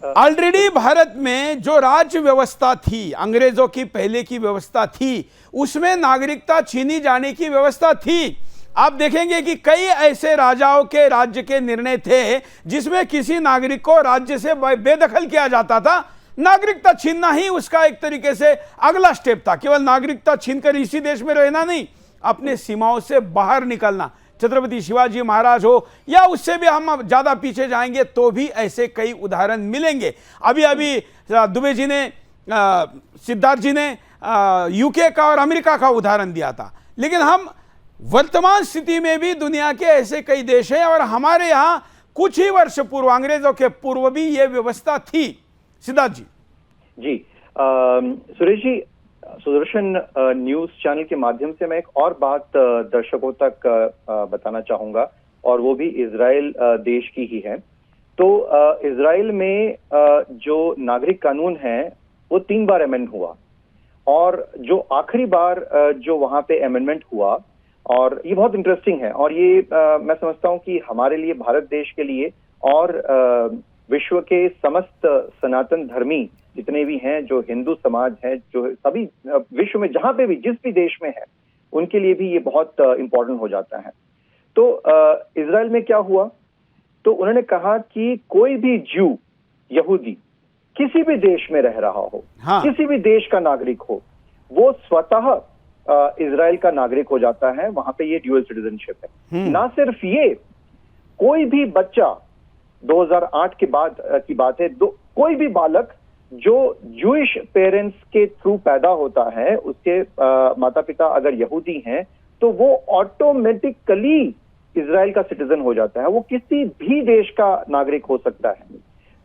ऑलरेडी भारत में जो राज्य व्यवस्था थी, अंग्रेजों की पहले की व्यवस्था थी, उसमें नागरिकता छीनी जाने की व्यवस्था थी। आप देखेंगे कि कई ऐसे राजाओं के राज्य के निर्णय थे जिसमें किसी नागरिक को राज्य से बेदखल किया जाता था। नागरिकता छीनना ही उसका एक तरीके से अगला स्टेप था। केवल नागरिकता छीनकर इसी देश में रहना नहीं, अपने सीमाओं से बाहर निकलना। छत्रपति शिवाजी महाराज हो या उससे भी हम ज्यादा पीछे जाएंगे तो भी ऐसे कई उदाहरण मिलेंगे। अभी अभी दुबे जी ने, सिद्धार्थ जी ने यूके का और अमेरिका का उदाहरण दिया था, लेकिन हम वर्तमान स्थिति में भी दुनिया के ऐसे कई देश हैं और हमारे यहाँ कुछ ही वर्ष पूर्व, अंग्रेजों के पूर्व भी ये व्यवस्था थी। सिद्धार्थ जी। जी सुरेश जी, सुदर्शन न्यूज चैनल के माध्यम से मैं एक और बात दर्शकों तक बताना चाहूंगा, और वो भी इजराइल देश की ही है। तो इजराइल में जो नागरिक कानून है वो 3 बार अमेंड हुआ, और जो आखिरी बार जो वहां पे अमेंडमेंट हुआ, और ये बहुत इंटरेस्टिंग है, और ये मैं समझता हूं कि हमारे लिए, भारत देश के लिए और विश्व के समस्त सनातन धर्मी जितने भी हैं, जो हिंदू समाज है, जो सभी विश्व में जहां पे भी जिस भी देश में है, उनके लिए भी ये बहुत इंपॉर्टेंट हो जाता है। तो इजराइल में क्या हुआ, तो उन्होंने कहा कि कोई भी ज्यू यहूदी किसी भी देश में रह रहा हो, हाँ। किसी भी देश का नागरिक हो, वो स्वतः इजराइल का नागरिक हो जाता है। वहां पे ये ड्यूअल सिटीजनशिप है। ना सिर्फ ये, कोई भी बच्चा 2008 के बाद की बात है, कोई भी बालक जो जूइश पेरेंट्स के थ्रू पैदा होता है, उसके माता पिता अगर यहूदी हैं, तो वो ऑटोमेटिकली इजराइल का सिटीजन हो जाता है। वो किसी भी देश का नागरिक हो सकता है।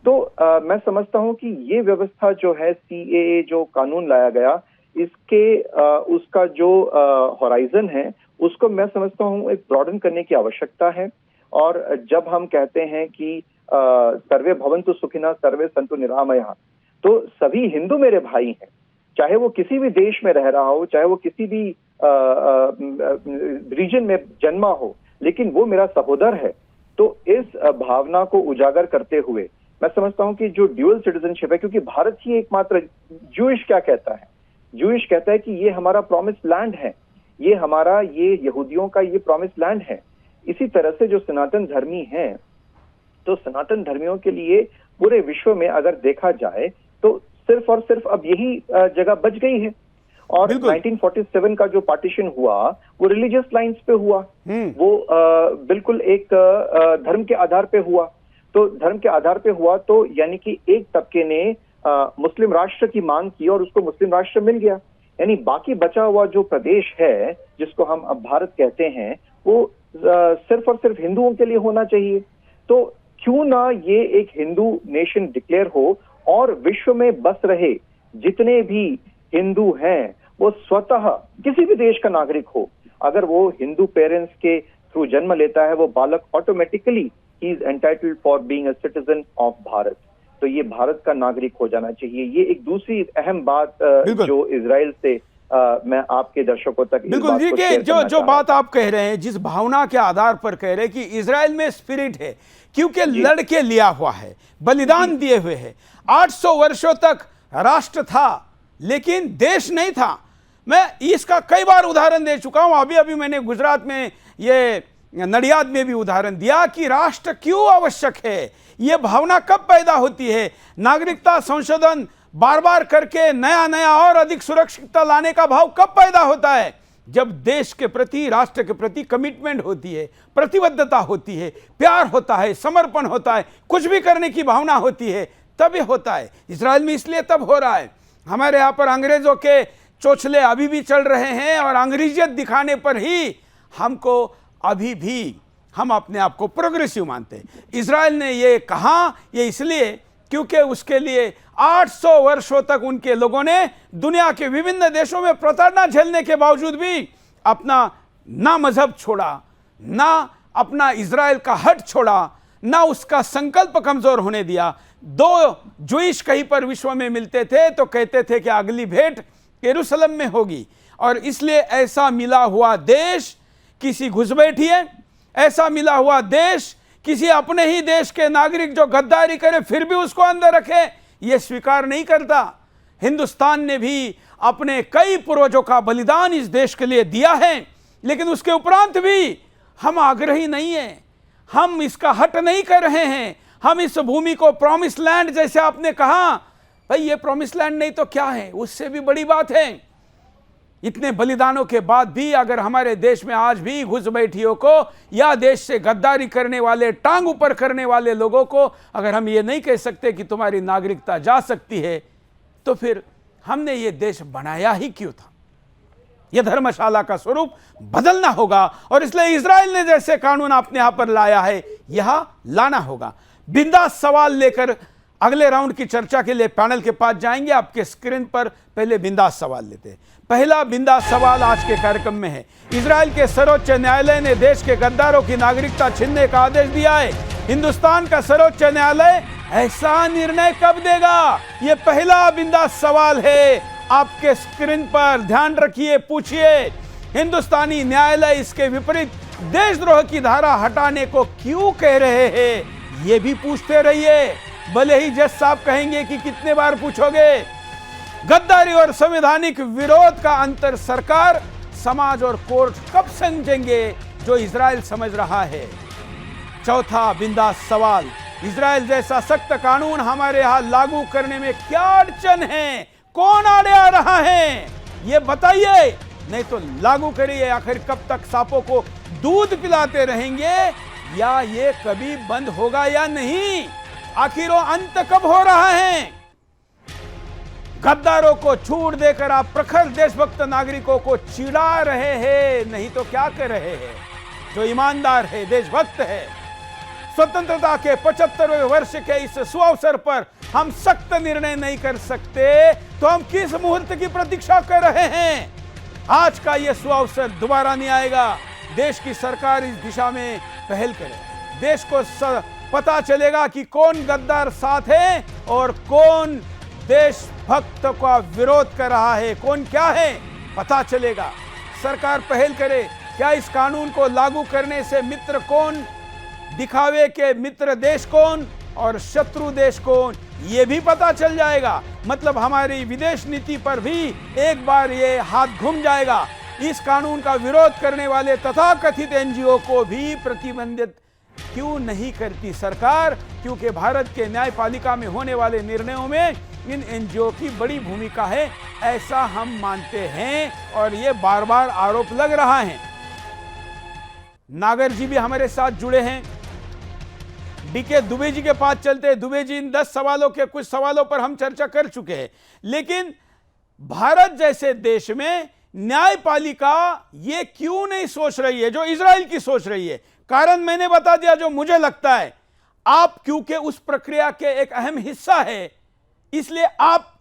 तो मैं समझता हूं कि ये व्यवस्था जो है, CAA जो कानून लाया गया, इसके उसका जो होराइजन है, उसको मैं समझता हूं एक ब्रॉडन करने की आवश्यकता है। और जब हम कहते हैं कि सर्वे भवन्तु सुखिनः सर्वे सन्तु निरामयः, तो सभी हिंदू मेरे भाई हैं, चाहे वो किसी भी देश में रह रहा हो, चाहे वो किसी भी रीजन में जन्मा हो, लेकिन वो मेरा सहोदर है। तो इस भावना को उजागर करते हुए मैं समझता हूं कि जो ड्यूअल सिटीजनशिप है, क्योंकि भारत ही एकमात्र, जूइश क्या कहता है, जूइश कहता है कि ये हमारा प्रॉमिस लैंड है, ये हमारा, ये यहूदियों का ये प्रॉमिस लैंड है। इसी तरह से जो सनातन धर्मी हैं, तो सनातन धर्मियों के लिए पूरे विश्व में अगर देखा जाए तो सिर्फ और सिर्फ अब यही जगह बच गई है। और 1947 का जो पार्टीशन हुआ, वो रिलीजियस लाइंस पे हुआ, वो बिल्कुल एक धर्म के आधार पे हुआ। तो धर्म के आधार पे हुआ, तो यानी कि एक तबके ने मुस्लिम राष्ट्र की मांग की और उसको मुस्लिम राष्ट्र मिल गया। यानी बाकी बचा हुआ जो प्रदेश है, जिसको हम अब भारत कहते हैं, वो सिर्फ और सिर्फ हिंदुओं के लिए होना चाहिए। तो क्यों ना ये एक हिंदू नेशन डिक्लेयर हो, और विश्व में बस रहे जितने भी हिंदू हैं, वो स्वतः किसी भी देश का नागरिक हो, अगर वो हिंदू पेरेंट्स के थ्रू जन्म लेता है, वो बालक automatically he is entitled for being a citizen of Bharat. तो ये भारत का नागरिक हो जाना चाहिए। ये एक दूसरी अहम बात जो इजराइल से मैं आपके दर्शकों तक बिल्कुल जी, कि जो बात आप कह रहे हैं, जिस भावना के आधार पर कह रहे हैं कि इजराइल में स्पिरिट है, क्योंकि लड़के लिया हुआ है, बलिदान दिए हुए है। 800 वर्षों तक राष्ट्र था लेकिन देश नहीं था। मैं इसका कई बार उदाहरण दे चुका हूं। अभी अभी मैंने गुजरात में, ये नडियाद में भी उदाहरण दिया कि राष्ट्र क्यों आवश्यक है, यह भावना कब पैदा होती है। नागरिकता संशोधन बार बार करके नया नया और अधिक सुरक्षितता लाने का भाव कब पैदा होता है, जब देश के प्रति, राष्ट्र के प्रति कमिटमेंट होती है, प्रतिबद्धता होती है, प्यार होता है, समर्पण होता है, कुछ भी करने की भावना होती है, तभी होता है। इजराइल में इसलिए तब हो रहा है। हमारे यहाँ पर अंग्रेजों के चोचले अभी भी चल रहे हैं, और अंग्रेजियत दिखाने पर ही हमको अभी भी हम अपने आप को प्रोग्रेसिव मानते हैं। इजराइल ने ये कहा, ये इसलिए क्योंकि उसके लिए 800 वर्षों तक उनके लोगों ने दुनिया के विभिन्न देशों में प्रताड़ना झेलने के बावजूद भी अपना ना मजहब छोड़ा, ना अपना इजराइल का हट छोड़ा, ना उसका संकल्प कमजोर होने दिया। दो जूइश कहीं पर विश्व में मिलते थे तो कहते थे कि अगली भेंट यरूशलेम में होगी, और इसलिए ऐसा मिला हुआ देश किसी घुसपैठिए, ऐसा मिला हुआ देश किसी अपने ही देश के नागरिक जो गद्दारी करे फिर भी उसको अंदर रखे, यह स्वीकार नहीं करता। हिंदुस्तान ने भी अपने कई पूर्वजों का बलिदान इस देश के लिए दिया है, लेकिन उसके उपरांत भी हम आग्रही नहीं है, हम इसका हट नहीं कर रहे हैं। हम इस भूमि को प्रॉमिस लैंड, जैसे आपने कहा, भाई ये प्रॉमिस लैंड नहीं तो क्या है, उससे भी बड़ी बात है। इतने बलिदानों के बाद भी अगर हमारे देश में आज भी घुसपैठियों को या देश से गद्दारी करने वाले, टांग ऊपर करने वाले लोगों को अगर हम ये नहीं कह सकते कि तुम्हारी नागरिकता जा सकती है, तो फिर हमने ये देश बनाया ही क्यों था। यह धर्मशाला का स्वरूप बदलना होगा, और इसलिए इजराइल ने जैसे कानून अपने यहां पर लाया है, यहां लाना होगा। बिंदास सवाल लेकर अगले राउंड की चर्चा के लिए पैनल के पास जाएंगे। आपके स्क्रीन पर पहले बिंदास सवाल लेते हैं। पहला बिंदास सवाल आज के कार्यक्रम में है, इजराइल के सर्वोच्च न्यायालय ने देश के गद्दारों की नागरिकता छीनने का आदेश दिया है। हिंदुस्तान का सर्वोच्च न्यायालय ऐसा निर्णय कब देगा? यह पहला बिंदास सवाल है। आपके स्क्रीन पर ध्यान रखिए, पूछिए, हिंदुस्तानी न्यायालय इसके विपरीत देशद्रोह की धारा हटाने को क्यों कह रहे हैं? ये भी पूछते रहिए, भले ही जज साहब कहेंगे कि कितने बार पूछोगे। गद्दारी और संवैधानिक विरोध का अंतर सरकार, समाज और कोर्ट कब समझेंगे जो इजराइल समझ रहा है? चौथा बिंदास सवाल, इजराइल जैसा सख्त कानून हमारे यहां लागू करने में क्या अड़चन है? कौन आड़े आ रहा है ये बताइए, नहीं तो लागू करिए। आखिर कब तक सांपों को दूध पिलाते रहेंगे, या ये कभी बंद होगा या नहीं? आखिर वो अंत कब हो रहा है? गद्दारों को छूट देकर आप प्रखर देशभक्त नागरिकों को चिढ़ा रहे हैं, नहीं तो क्या कर रहे हैं? जो ईमानदार है, देशभक्त है, स्वतंत्रता के 75वें वर्ष के इस सुअवसर पर हम सख्त निर्णय नहीं कर सकते, तो हम किस मुहूर्त की प्रतीक्षा कर रहे हैं? आज का यह सुअवसर दोबारा नहीं आएगा। देश की सरकार इस दिशा में पहल करे, देश को पता चलेगा कि कौन गद्दार साथ है और कौन देशभक्त का विरोध कर रहा है, कौन क्या है पता चलेगा। सरकार पहल करे, क्या इस कानून को लागू करने से मित्र कौन, दिखावे के मित्र देश कौन और शत्रु देश कौन, ये भी पता चल जाएगा। मतलब हमारी विदेश नीति पर भी एक बार ये हाथ घूम जाएगा। इस कानून का विरोध करने वाले तथाकथित एनजीओ को भी प्रतिबंधित क्यों नहीं करती सरकार? क्योंकि भारत के न्यायपालिका में होने वाले निर्णयों में इन एनजीओ की बड़ी भूमिका है, ऐसा हम मानते हैं और ये बार बार आरोप लग रहा है। नागर जी भी हमारे साथ जुड़े हैं। डीके दुबे जी के पास चलते हैं। दुबे जी, इन 10 सवालों के कुछ सवालों पर हम चर्चा कर चुके हैं, लेकिन भारत जैसे देश में न्यायपालिका ये क्यों नहीं सोच रही है जो इजराइल की सोच रही है? कारण मैंने बता दिया जो मुझे लगता है। आप क्योंकि उस प्रक्रिया के एक अहम हिस्सा है, इसलिए आप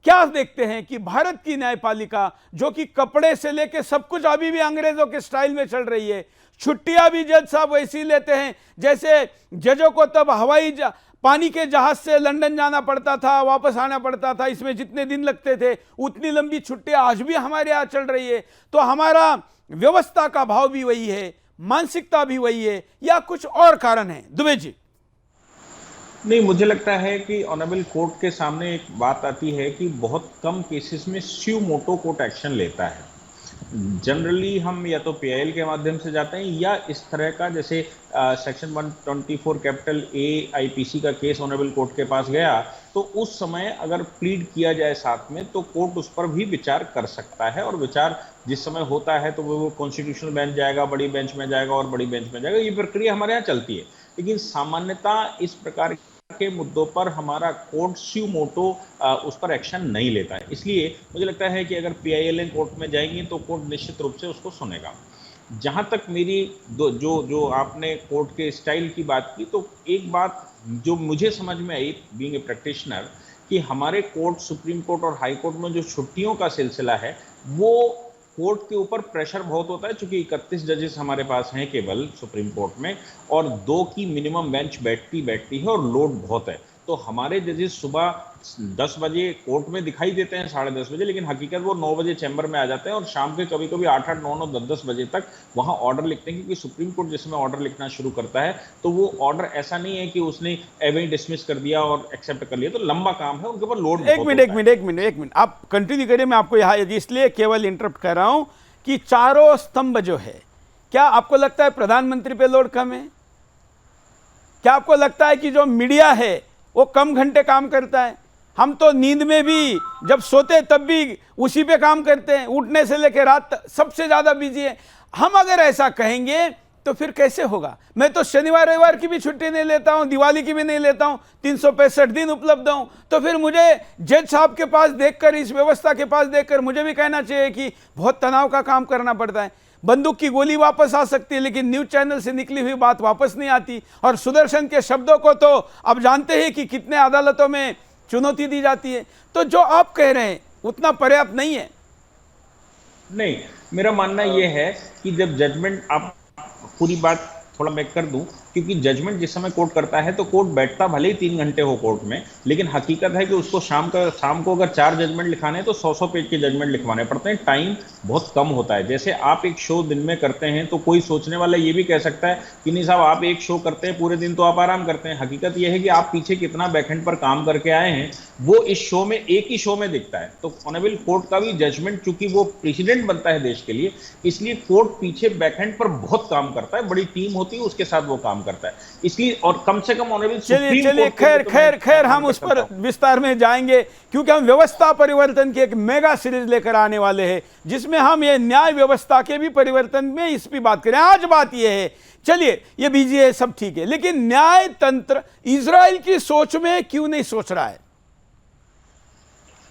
क्या देखते हैं कि भारत की न्यायपालिका, जो कि कपड़े से लेकर सब कुछ अभी भी अंग्रेजों के स्टाइल में चल रही है, छुट्टियां भी जज साहब वैसी लेते हैं जैसे जजों को तब पानी के जहाज से लंदन जाना पड़ता था, वापस आना पड़ता था, इसमें जितने दिन लगते थे उतनी लंबी छुट्टियां आज भी हमारे यहाँ चल रही है। तो हमारा व्यवस्था का भाव भी वही है, मानसिकता भी वही है, या कुछ और कारण है? दुबे जी। नहीं, मुझे लगता है कि ऑनरेबल कोर्ट के सामने एक बात आती है कि बहुत कम केसेस में स्यू मोटो कोर्ट एक्शन लेता है। जनरली हम या तो पीआईएल के माध्यम से जाते हैं या इस तरह का, जैसे सेक्शन 124 कैपिटल ए आईपीसी का केस ऑनरेबल कोर्ट के पास गया, तो उस समय अगर प्लीड किया जाए साथ में तो कोर्ट उस पर भी विचार कर सकता है, और विचार जिस समय होता है तो वो कॉन्स्टिट्यूशनल बेंच जाएगा, बड़ी बेंच में जाएगा और बड़ी बेंच में जाएगा। ये प्रक्रिया हमारे यहाँ चलती है, लेकिन सामान्यतः इस प्रकार के मुद्दों पर हमारा कोर्ट स्यू मोटो उस पर एक्शन नहीं लेता है। इसलिए मुझे लगता है कि अगर पीआईएल कोर्ट में जाएंगे तो कोर्ट निश्चित रूप से उसको सुनेगा। जहां तक मेरी जो आपने कोर्ट के स्टाइल की बात की, तो एक बात जो मुझे समझ में आई बीइंग ए प्रैक्टिशनर, कि हमारे कोर्ट, सुप्रीम कोर्ट और हाई कोर्ट में जो छुट्टियों का सिलसिला है, वो कोर्ट के ऊपर प्रेशर बहुत होता है, चूंकि 31 जजेस हमारे पास हैं केवल सुप्रीम कोर्ट में, और 2 की मिनिमम बेंच बैठती है और लोड बहुत है। तो हमारे जजेस सुबह 10 बजे कोर्ट में दिखाई देते हैं, 10:30 बजे, लेकिन हकीकत वो 9 बजे चैम्बर में आ जाते हैं और शाम के कभी कभी 8, 9, 10 बजे तक वहाँ ऑर्डर लिखते हैं, क्योंकि सुप्रीम कोर्ट जिसमें ऑर्डर लिखना शुरू करता है तो वो ऑर्डर ऐसा नहीं है कि उसने एवं डिसमिस कर दिया और एक्सेप्ट कर लिया, तो लंबा काम है, उनके ऊपर लोड। एक मिनट आप कंटिन्यू करिए, मैं आपको यहाँ इसलिए केवल इंटरप्ट कर रहा हूँ कि चारों स्तंभ जो है, क्या आपको लगता है प्रधानमंत्री पे लोड कम है? क्या आपको लगता है कि जो मीडिया है वो कम घंटे काम करता है? हम तो नींद में भी जब सोते तब भी उसी पे काम करते हैं, उठने से लेकर रात तक सबसे ज़्यादा बिजी है। हम अगर ऐसा कहेंगे तो फिर कैसे होगा? मैं तो शनिवार रविवार की भी छुट्टी नहीं लेता हूँ, दिवाली की भी नहीं लेता हूँ, 365 दिन उपलब्ध हूँ। तो फिर मुझे जज साहब के पास देखकर, इस व्यवस्था के पास देखकर मुझे भी कहना चाहिए कि बहुत तनाव का काम करना पड़ता है। बंदूक की गोली वापस आ सकती है, लेकिन न्यूज चैनल से निकली हुई बात वापस नहीं आती। और सुदर्शन के शब्दों को तो अब जानते हैं कि कितने अदालतों में चुनौती दी जाती है। तो जो आप कह रहे हैं उतना पर्याप्त नहीं है। नहीं, मेरा मानना यह है कि जब जजमेंट, आप पूरी बात थोड़ा मैं कर दूं, क्योंकि जजमेंट जिस समय कोर्ट करता है तो कोर्ट बैठता भले ही 3 घंटे हो कोर्ट में, लेकिन हकीकत है कि उसको शाम को अगर 4 जजमेंट लिखाने हैं तो 100 पेज के जजमेंट लिखवाने पड़ते हैं। टाइम बहुत कम होता है। जैसे आप एक शो दिन में करते हैं तो कोई सोचने वाला ये भी कह सकता है कि नहीं साहब, आप एक शो करते हैं पूरे दिन तो आप आराम करते हैं। हकीकत यह है कि आप पीछे कितना बैकएंड पर काम करके आए हैं वो इस शो में, एक ही शो में दिखता है। तो ऑनरेबल कोर्ट का भी जजमेंट, चूंकि वो प्रेसिडेंट बनता है देश के लिए, इसलिए कोर्ट पीछे बैकएंड पर बहुत काम करता है, बड़ी टीम होती है उसके साथ वो काम करता है। इसलिए और कम से कम ऑनरेबल चलिए खैर हम उस पर विस्तार में जाएंगे, क्योंकि हम व्यवस्था परिवर्तन की एक मेगा सीरीज लेकर आने वाले हैं जिसमें हम ये न्याय व्यवस्था के भी परिवर्तन में इस भी बात करें। आज बात ये है, चलिए ये बीजी है, सब ठीक है, लेकिन न्याय तंत्र इजराइल की सोच में क्यों नहीं सोच रहा है?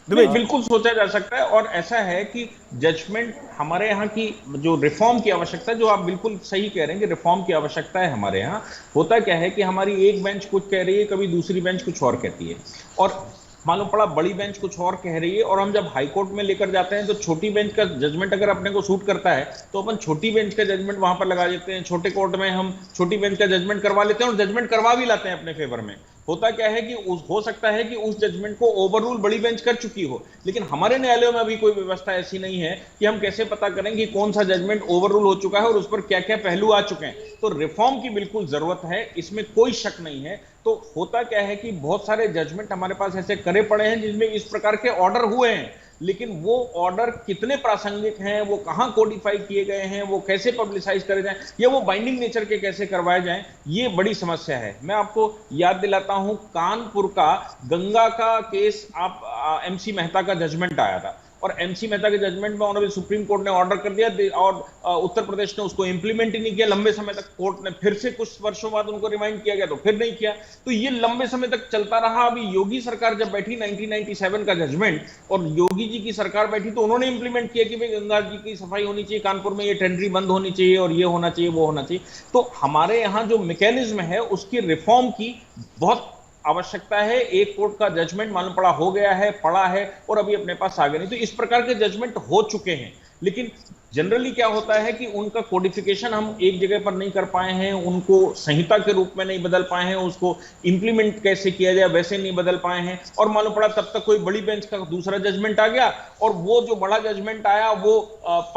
बिल्कुल सोचा जा सकता है, और ऐसा है कि जजमेंट हमारे यहाँ की जो रिफॉर्म की आवश्यकता है, जो आप बिल्कुल सही कह रहे हैं कि रिफॉर्म की आवश्यकता है हमारे यहाँ। होता क्या है कि हमारी एक बेंच कुछ कह रही है, कभी दूसरी बेंच कुछ और कहती है, और मालूम पड़ा बड़ी बेंच कुछ और कह रही है, और हम जब हाई कोर्ट में लेकर जाते हैं तो छोटी बेंच का जजमेंट अगर अपने को सूट करता है तो अपन छोटी बेंच का जजमेंट वहां पर लगा देते हैं। छोटे कोर्ट में हम छोटी बेंच का जजमेंट करवा लेते हैं और जजमेंट करवा भी लाते हैं अपने फेवर में। होता क्या है कि हो सकता है कि उस जजमेंट को ओवररूल बड़ी बेंच कर चुकी हो, लेकिन हमारे न्यायालयों में अभी कोई व्यवस्था ऐसी नहीं है कि हम कैसे पता करें कि कौन सा जजमेंट ओवररूल हो चुका है और उस पर क्या क्या पहलू आ चुके हैं। तो रिफॉर्म की बिल्कुल जरूरत है, इसमें कोई शक नहीं है। तो होता क्या है कि बहुत सारे जजमेंट हमारे पास ऐसे करे पड़े हैं जिनमें इस प्रकार के ऑर्डर हुए हैं, लेकिन वो ऑर्डर कितने प्रासंगिक हैं, वो कहां कोडिफाई किए गए हैं, वो कैसे पब्लिसाइज करे जाएं, या वो बाइंडिंग नेचर के कैसे करवाए जाएं, ये बड़ी समस्या है। मैं आपको याद दिलाता हूं, कानपुर का गंगा का केस, आप एमसी मेहता का जजमेंट आया था, और एमसी मेहता के जजमेंट में ऑनरेबल सुप्रीम कोर्ट ने ऑर्डर कर दिया, और उत्तर प्रदेश ने उसको इंप्लीमेंट ही नहीं किया। लंबे समय तक कोर्ट ने फिर से कुछ वर्षों बाद उनको रिमाइंड किया गया तो फिर नहीं किया। तो ये लंबे समय तक चलता रहा। अभी योगी सरकार जब बैठी 1997 का जजमेंट, और योगी जी की सरकार बैठी, तो उन्होंने इंप्लीमेंट किया कि भाई गंगा जी की सफाई होनी चाहिए, कानपुर में ये टेंडरी बंद होनी चाहिए, और ये होना चाहिए, वो होना चाहिए। तो हमारे यहाँ जो मैकेनिज्म है उसकी रिफॉर्म की बहुत आवश्यकता है। एक कोर्ट का जजमेंट मालूम पड़ा हो गया है, पड़ा है, और अभी अपने पास आ गया नहीं। तो इस प्रकार के जजमेंट हो चुके हैं, लेकिन जनरली क्या होता है कि उनका कोडिफिकेशन हम एक जगह पर नहीं कर पाए हैं, उनको संहिता के रूप में नहीं बदल पाए हैं, उसको इंप्लीमेंट कैसे किया जाए वैसे नहीं बदल पाए हैं, और मालूम पड़ा तब तक कोई बड़ी बेंच का दूसरा जजमेंट आ गया, और वो जो बड़ा जजमेंट आया वो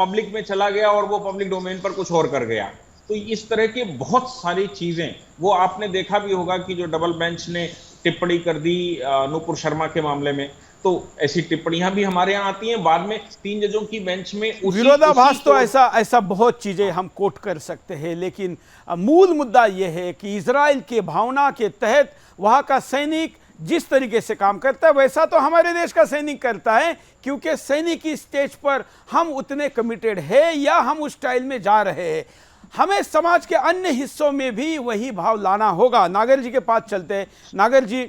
पब्लिक में चला गया, और वो पब्लिक डोमेन पर कुछ और कर गया। तो इस तरह के बहुत सारी चीजें, वो आपने देखा भी होगा कि जो डबल बेंच ने टिप्पणी कर दी नूपुर शर्मा के मामले में, तो ऐसी टिप्पणियां भी हमारे यहाँ आती हैं। बाद में 3 जजों की बेंच में विरोधाभास तो ऐसा बहुत चीजें हम कोट कर सकते हैं, लेकिन मूल मुद्दा यह है कि इजराइल के भावना के तहत वहां का सैनिक जिस तरीके से काम करता है वैसा तो हमारे देश का सैनिक करता है, क्योंकि सैनिक की स्टेज पर हम उतने कमिटेड है या हम उस स्टाइल में जा रहे हैं। हमें समाज के अन्य हिस्सों में भी वही भाव लाना होगा। नागर जी के पास चलते हैं। नागर जी,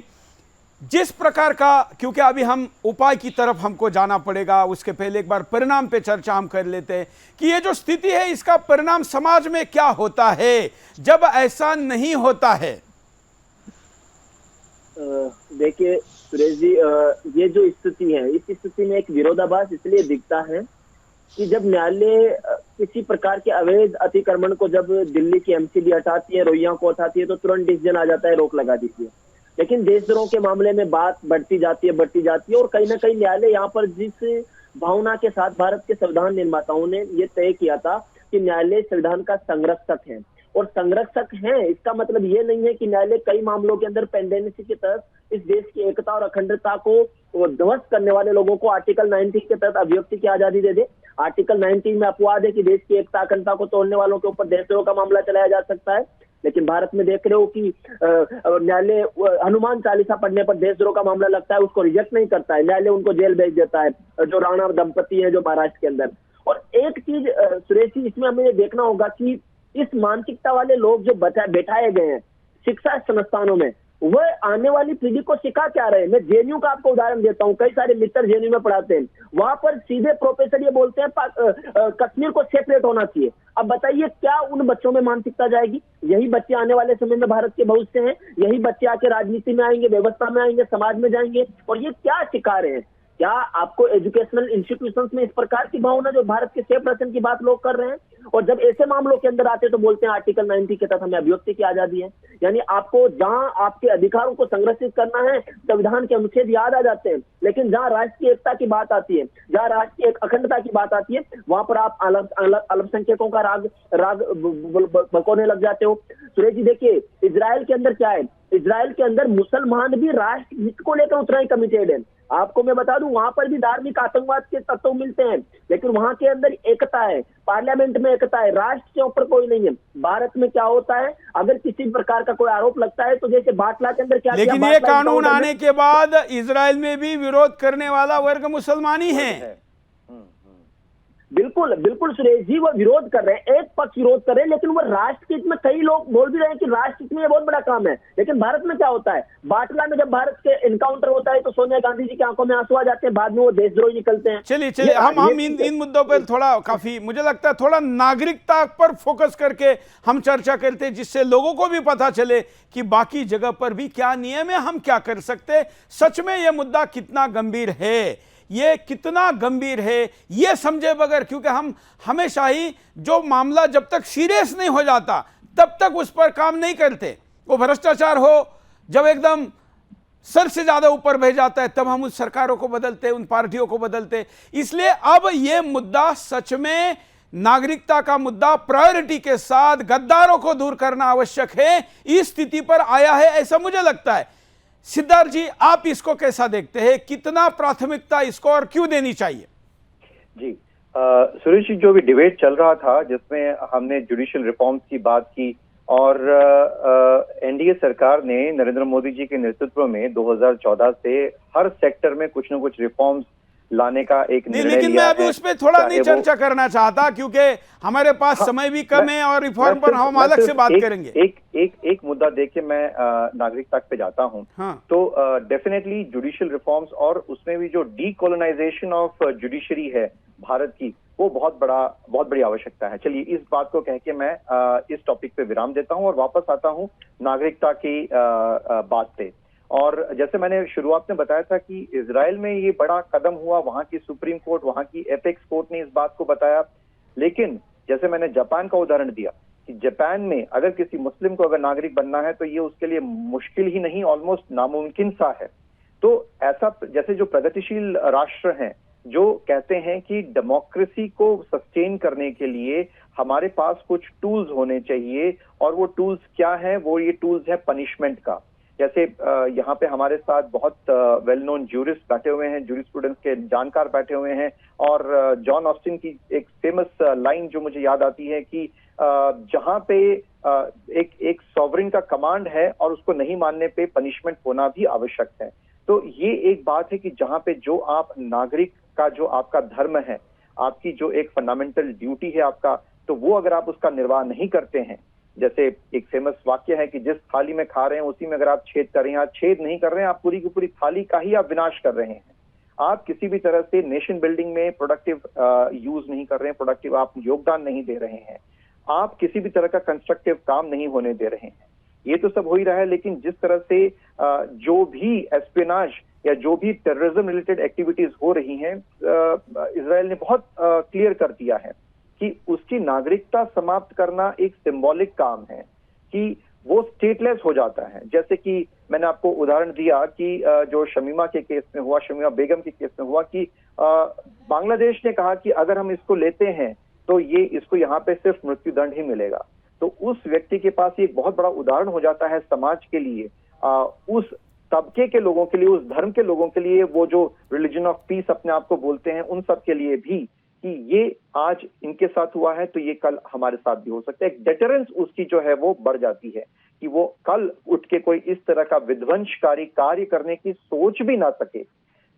जिस प्रकार का, क्योंकि अभी हम उपाय की तरफ हमको जाना पड़ेगा, उसके पहले एक बार परिणाम पे चर्चा हम कर लेते हैं कि ये जो स्थिति है इसका परिणाम समाज में क्या होता है जब ऐसा नहीं होता है। देखिए सुरेश जी, ये जो स्थिति है, इस स्थिति में एक विरोधाभास इसलिए दिखता है कि जब न्यायालय किसी प्रकार के अवैध अतिक्रमण को, जब दिल्ली की एमसीडी हटाती है, रोहिंग्या को हटाती है, तो तुरंत डिसीजन आ जाता है, रोक लगा दीजिए। लेकिन देशद्रोह के मामले में बात बढ़ती जाती है, और कहीं ना कहीं न्यायालय यहाँ पर जिस भावना के साथ भारत के संविधान निर्माताओं ने ये तय किया था कि न्यायालय संविधान का संरक्षक है, और संरक्षक है, इसका मतलब ये नहीं है कि न्यायालय कई मामलों के अंदर पेंडेंसी के तहत इस देश की एकता और अखंडता को ध्वस्त करने वाले लोगों को आर्टिकल 19 के तहत अभिव्यक्ति की आजादी दे दे। आर्टिकल 19 में अपवाद है कि देश की एकता अखंडता को तोड़ने वालों के ऊपर देशद्रोह का मामला चलाया जा सकता है, लेकिन भारत में देख रहे हो कि न्यायालय हनुमान चालीसा पढ़ने पर देशद्रोह का मामला लगता है, उसको रिजेक्ट नहीं करता है, न्यायालय उनको जेल भेज देता है, जो राणा दंपति है जो महाराष्ट्र के अंदर। और एक चीज सुरेश जी, इसमें हमें देखना होगा कि इस मानसिकता वाले लोग जो बैठाए गए हैं शिक्षा संस्थानों में, वह आने वाली पीढ़ी को सिखा क्या रहे हैं। मैं जेएनयू का आपको उदाहरण देता हूं, कई सारे मित्र जेएनयू में पढ़ाते हैं, वहां पर सीधे प्रोफेसर ये बोलते हैं कश्मीर को सेपरेट होना चाहिए। अब बताइए क्या उन बच्चों में मानसिकता जाएगी? यही बच्चे आने वाले समय में भारत के भविष्य हैं, यही बच्चे आके राजनीति में आएंगे, व्यवस्था में आएंगे, समाज में जाएंगे, और ये क्या सिखा रहे हैं? क्या आपको एजुकेशनल इंस्टीट्यूशंस में इस प्रकार की भावना जो भारत के 6% की बात लोग कर रहे हैं, और जब ऐसे मामलों के अंदर आते तो बोलते हैं आर्टिकल 90 के तहत हमें अभिव्यक्ति की आजादी है। यानी आपको जहां आपके अधिकारों को संरक्षित करना है, संविधान के अनुच्छेद याद आ जाते हैं, लेकिन जहां राष्ट्र की एकता की बात आती है, जहां राष्ट्र की अखंडता की बात आती है, वहां पर आप अल्पसंख्यकों का राग बकोने लग जाते हो। सुरेश जी देखिए, इजराइल के अंदर क्या है, इजराइल के अंदर मुसलमान भी राष्ट्र हित को लेकर उतना ही कमिटेड है। आपको मैं बता दूं, वहां पर भी धार्मिक आतंकवाद के तत्व मिलते हैं, लेकिन वहां के अंदर एकता है, पार्लियामेंट में एकता है, राष्ट्र के ऊपर कोई नहीं है। भारत में क्या होता है, अगर किसी प्रकार का कोई आरोप लगता है तो जैसे बाटला के अंदर क्या किया, लेकिन ये कानून आने के बाद इजराइल में भी विरोध करने वाला वर्ग मुसलमान ही है। बिल्कुल बिल्कुल सुरेश जी, वो विरोध कर रहे हैं, एक पक्ष विरोध कर रहे हैं, लेकिन वो राष्ट्र हित में कई लोग बोल भी रहे हैं कि राष्ट्र हित में ये बहुत बड़ा काम है। लेकिन भारत में क्या होता है, बाटला में जब भारत के एनकाउंटर होता है तो सोनिया गांधी जी की आंखों में आंसू आ जाते हैं, बाद में वो देशद्रोही निकलते हैं। चलिए हम इन मुद्दों पर थोड़ा, काफी मुझे लगता है थोड़ा नागरिकता पर फोकस करके हम चर्चा करते हैं, जिससे लोगों को भी पता चले कि बाकी जगह पर भी क्या नियम है, हम क्या कर सकते। सच में यह मुद्दा कितना गंभीर है, ये कितना गंभीर है ये समझे बगैर, क्योंकि हम हमेशा ही जो मामला जब तक सीरियस नहीं हो जाता तब तक उस पर काम नहीं करते। वो भ्रष्टाचार हो, जब एकदम सर से ज्यादा ऊपर बह जाता है तब हम उन सरकारों को बदलते, उन पार्टियों को बदलते। इसलिए अब ये मुद्दा सच में नागरिकता का मुद्दा प्रायोरिटी के साथ गद्दारों को दूर करना आवश्यक है, इस स्थिति पर आया है ऐसा मुझे लगता है। सिद्धार्थ जी, आप इसको कैसा देखते हैं, कितना प्राथमिकता इसको और क्यों देनी चाहिए? जी सुरेश जी, जो भी डिबेट चल रहा था जिसमें हमने जुडिशियल रिफॉर्म्स की बात की और एनडीए सरकार ने नरेंद्र मोदी जी के नेतृत्व में 2014 से हर सेक्टर में कुछ न कुछ रिफॉर्म्स लाने का एक निर्णय लेकिन मैं अभी उस पर थोड़ा नहीं चर्चा करना चाहता, क्योंकि हमारे पास समय भी कम है और रिफॉर्म पर हम अलग से बात करेंगे। एक मुद्दा देख के मैं नागरिकता पे जाता हूं। हाँ। तो डेफिनेटली जुडिशियल रिफॉर्म्स और उसमें भी जो डीकोलोनाइजेशन ऑफ जुडिशरी है भारत की, वो बहुत बड़ी आवश्यकता है। चलिए इस बात को कह के मैं इस टॉपिक पे विराम देता हूं और वापस आता हूं नागरिकता की बात पे। और जैसे मैंने शुरुआत में बताया था कि इजराइल में ये बड़ा कदम हुआ, वहां की सुप्रीम कोर्ट, वहां की एपेक्स कोर्ट ने इस बात को बताया। लेकिन जैसे मैंने जापान का उदाहरण दिया कि जापान में अगर किसी मुस्लिम को अगर नागरिक बनना है तो ये उसके लिए मुश्किल ही नहीं, ऑलमोस्ट नामुमकिन सा है। तो ऐसा जैसे जो प्रगतिशील राष्ट्र हैं जो कहते हैं कि डेमोक्रेसी को सस्टेन करने के लिए हमारे पास कुछ टूल्स होने चाहिए, और वो टूल्स क्या है, वो ये टूल्स है पनिशमेंट का। जैसे यहाँ पे हमारे साथ बहुत वेल नोन जूरिस्ट बैठे हुए हैं, जूरिस्प्रूडेंस के जानकार बैठे हुए हैं, और जॉन ऑस्टिन की एक फेमस लाइन जो मुझे याद आती है कि जहाँ पे एक सॉवरेन का कमांड है और उसको नहीं मानने पे पनिशमेंट होना भी आवश्यक है। तो ये एक बात है कि जहाँ पे जो आप नागरिक का जो आपका धर्म है, आपकी जो एक फंडामेंटल ड्यूटी है आपका, तो वो अगर आप उसका निर्वाह नहीं करते हैं, जैसे एक फेमस वाक्य है कि जिस थाली में खा रहे हैं उसी में अगर आप छेद कर रहे हैं, आप छेद नहीं कर रहे हैं, आप पूरी की पूरी थाली का ही आप विनाश कर रहे हैं। आप किसी भी तरह से नेशन बिल्डिंग में प्रोडक्टिव यूज नहीं कर रहे हैं, प्रोडक्टिव आप योगदान नहीं दे रहे हैं, आप किसी भी तरह का कंस्ट्रक्टिव काम नहीं होने दे रहे हैं। ये तो सब हो ही रहा है, लेकिन जिस तरह से जो भी एस्पियोनाज या जो भी टेररिज्म रिलेटेड एक्टिविटीज हो रही हैं, इजराइल ने बहुत क्लियर कर दिया है कि उसकी नागरिकता समाप्त करना एक सिंबॉलिक काम है, कि वो स्टेटलेस हो जाता है। जैसे कि मैंने आपको उदाहरण दिया कि जो शमीमा के केस में हुआ, शमीमा बेगम के केस में हुआ कि बांग्लादेश ने कहा कि अगर हम इसको लेते हैं तो ये इसको यहाँ पे सिर्फ मृत्युदंड ही मिलेगा। तो उस व्यक्ति के पास ये एक बहुत बड़ा उदाहरण हो जाता है समाज के लिए, उस तबके के लोगों के लिए, उस धर्म के लोगों के लिए, वो जो रिलीजन ऑफ पीस अपने आप को बोलते हैं, उन सब के लिए भी कि ये आज इनके साथ हुआ है तो ये कल हमारे साथ भी हो सकता है। एक डेटरेंस उसकी जो है वो बढ़ जाती है कि वो कल उठ के कोई इस तरह का विध्वंसकारी कार्य करने की सोच भी ना सके।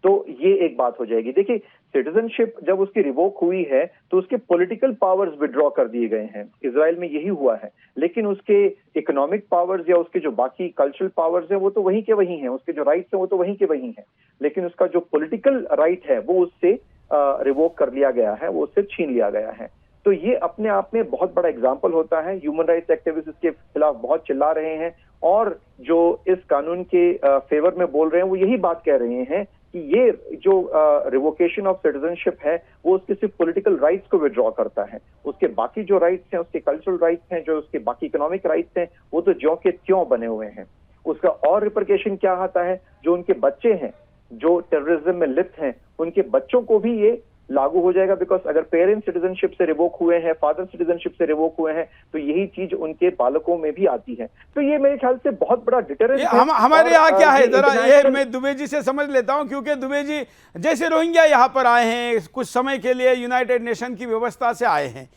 तो ये एक बात हो जाएगी। देखिए, सिटीजनशिप जब उसकी रिवोक हुई है तो उसके पॉलिटिकल पावर्स विड्रॉ कर दिए गए हैं, इजराइल में यही हुआ है, लेकिन उसके इकोनॉमिक पावर्स या उसके जो बाकी कल्चरल पावर्स हैं वो तो वहीं के वहीं हैं, उसके जो राइट्स हैं वो तो वहीं के वहीं हैं, लेकिन उसका जो पॉलिटिकल राइट है वो उससे रिवोक कर लिया गया है, वो उससे छीन लिया गया है। तो ये अपने आप में बहुत बड़ा एग्जाम्पल होता है। ह्यूमन राइट्स एक्टिविस्ट इसके खिलाफ बहुत चिल्ला रहे हैं, और जो इस कानून के फेवर में बोल रहे हैं वो यही बात कह रहे हैं कि ये जो रिवोकेशन ऑफ सिटीजनशिप है वो उसके सिर्फ पॉलिटिकल राइट्स को विड्रॉ करता है, उसके बाकी जो राइट्स हैं, उसके कल्चरल राइट्स हैं, जो उसके बाकी इकोनॉमिक राइट्स हैं, वो तो ज्यों के त्यों बने हुए हैं। उसका और रिपरकेशन क्या आता है, जो उनके बच्चे हैं जो टेररिज्म में लिप्त हैं, उनके बच्चों को भी ये लागू हो जाएगा, बिकॉज अगर पेरेंट्स सिटीजनशिप से रिवोक हुए हैं, फादर सिटीजनशिप से रिवोक हुए हैं, तो यही चीज उनके बालकों में भी आती है। तो ये मेरे ख्याल से बहुत बड़ा डिटरेंस है। हमारे यहाँ क्या है, जरा ये international- मैं दुबे जी से समझ लेता हूं, क्योंकि दुबे जी जैसे रोहिंग्या यहाँ पर आए हैं, कुछ समय के लिए यूनाइटेड नेशन की व्यवस्था से आए हैं,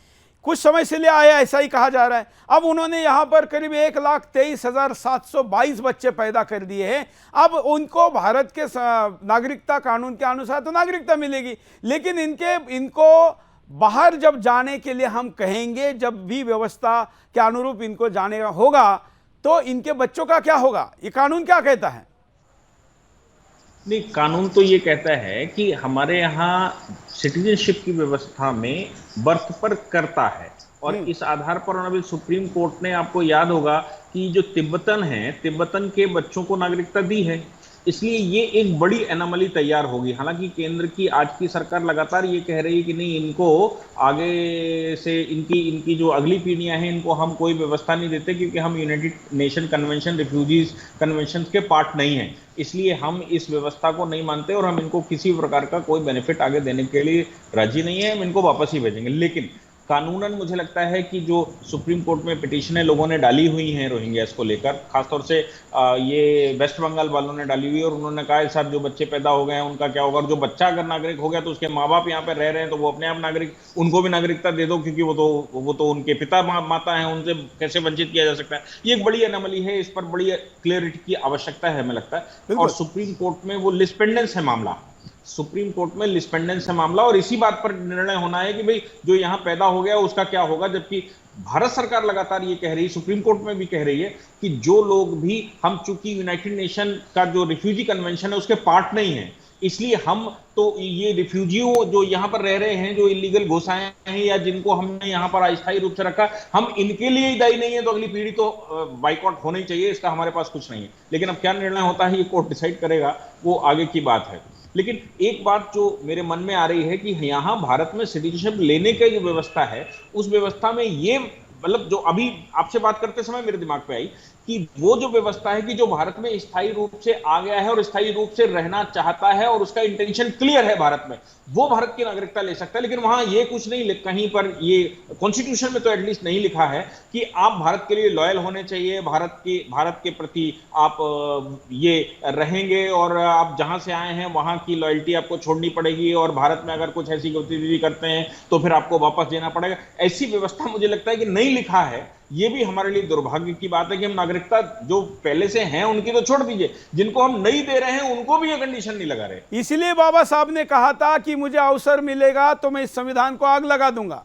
कुछ समय से लिए आए, ऐसा ही कहा जा रहा है। अब उन्होंने यहाँ पर करीब 1,23,722 बच्चे पैदा कर दिए हैं। अब उनको भारत के नागरिकता कानून के अनुसार तो नागरिकता मिलेगी, लेकिन इनको बाहर जब जाने के लिए हम कहेंगे, जब भी व्यवस्था के अनुरूप इनको जाने का होगा, तो इनके बच्चों का क्या होगा? ये कानून क्या कहता है? नहीं, कानून तो ये कहता है कि हमारे यहाँ सिटीजनशिप की व्यवस्था में बर्थ पर करता है, और इस आधार पर ऑनरेबल सुप्रीम कोर्ट ने, आपको याद होगा कि जो तिब्बतन है, तिब्बतन के बच्चों को नागरिकता दी है। इसलिए ये एक बड़ी एनोमली तैयार होगी। हालांकि केंद्र की आज की सरकार लगातार ये कह रही है कि नहीं, इनको आगे से इनकी जो अगली पीढ़ियां हैं, इनको हम कोई व्यवस्था नहीं देते, क्योंकि हम United nation convention, refugees convention के पार्ट नहीं हैं, इसलिए हम इस व्यवस्था को नहीं मानते और हम इनको किसी प्रकार का कोई बेनिफिट आगे देने के लिए राजी नहीं है, हम इनको वापस ही भेजेंगे। लेकिन कानूनन मुझे लगता है कि जो सुप्रीम कोर्ट में पिटीशनें लोगों ने डाली हुई हैं रोहिंग्यास को लेकर, खासतौर से ये वेस्ट बंगाल वालों ने डाली हुई है, और उन्होंने कहा है साहब जो बच्चे पैदा हो गए हैं उनका क्या होगा, और जो बच्चा अगर नागरिक हो गया तो उसके माँ बाप यहाँ पर रह रहे हैं तो वो अपने आप नागरिक, उनको भी नागरिकता दे दो, क्योंकि वो तो उनके पिता माता हैं, उनसे कैसे वंचित किया जा सकता है। ये एक बड़ी एनोमली है, इस पर बड़ी क्लियरिटी की आवश्यकता है हमें लगता है। और सुप्रीम कोर्ट में वो लिस्पेंडेंस है मामला, सुप्रीम कोर्ट में लिस्पेंडेंस है मामला, और इसी बात पर निर्णय होना है कि भाई जो यहां पैदा हो गया उसका क्या होगा। जबकि भारत सरकार लगातार ये कह रही है, सुप्रीम कोर्ट में भी कह रही है कि जो लोग भी, हम चूंकि यूनाइटेड नेशन का जो रिफ्यूजी कन्वेंशन है उसके पार्ट नहीं है, इसलिए हम तो ये रिफ्यूजियों जो यहाँ पर रह रहे हैं, जो इलीगल घुस आए हैं या जिनको हमने यहाँ पर अस्थायी रूप से रखा, हम इनके लिए ही दायी नहीं है, तो अगली पीढ़ी तो बाइकआउट होनी चाहिए, इसका हमारे पास कुछ नहीं है। लेकिन अब क्या निर्णय होता है ये कोर्ट डिसाइड करेगा, वो आगे की बात है। लेकिन एक बात जो मेरे मन में आ रही है कि यहाँ भारत में सिटीजनशिप लेने की जो व्यवस्था है, उस व्यवस्था में ये मतलब जो अभी आपसे बात करते समय मेरे दिमाग पे आई कि वो जो व्यवस्था है कि जो भारत में स्थायी रूप से आ गया है और स्थायी रूप से रहना चाहता है और उसका इंटेंशन क्लियर है भारत में, वो भारत की नागरिकता ले सकता है। लेकिन वहां ये कुछ नहीं, कहीं पर ये कॉन्स्टिट्यूशन में तो एटलीस्ट नहीं लिखा है कि आप भारत के लिए लॉयल होने चाहिए, भारत के प्रति आप ये रहेंगे और आप जहां से आए हैं वहां की लॉयल्टी आपको छोड़नी पड़ेगी, और भारत में अगर कुछ ऐसी गतिविधि करते हैं तो फिर आपको वापस देना पड़ेगा। ऐसी व्यवस्था मुझे लगता है कि नहीं लिखा है। ये भी हमारे लिए दुर्भाग्य की बात है कि हम नागरिकता जो पहले से हैं उनकी तो छोड़ दीजिए, जिनको हम नहीं दे रहे हैं उनको भी ये कंडीशन नहीं लगा रहे। इसलिए बाबा साहब ने कहा था कि मुझे अवसर मिलेगा तो मैं इस संविधान को आग लगा दूंगा,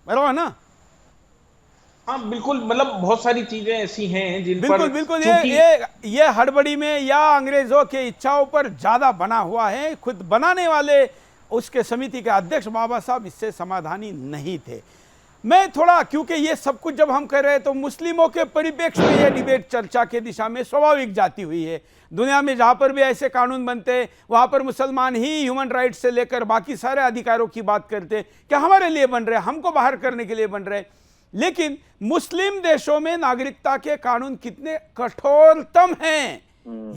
बराबर है ना? हाँ बिल्कुल, मतलब बहुत सारी चीजें ऐसी हैं जिन बिल्कुल पर बिल्कुल ये हड़बड़ी में या अंग्रेजों के इच्छाओं पर ज्यादा बना हुआ है। खुद बनाने वाले उसके समिति के अध्यक्ष बाबा साहब इससे समाधानी नहीं थे। मैं थोड़ा, क्योंकि ये सब कुछ जब हम कर रहे हैं तो मुस्लिमों के परिप्रेक्ष्य में ये डिबेट चर्चा के दिशा में स्वाभाविक जाती हुई है। दुनिया में जहाँ पर भी ऐसे कानून बनते हैं वहाँ पर मुसलमान ही ह्यूमन राइट्स से लेकर बाकी सारे अधिकारों की बात करते हैं कि हमारे लिए बन रहे हैं, हमको बाहर करने के लिए बन रहे हैं। लेकिन मुस्लिम देशों में नागरिकता के कानून कितने कठोरतम हैं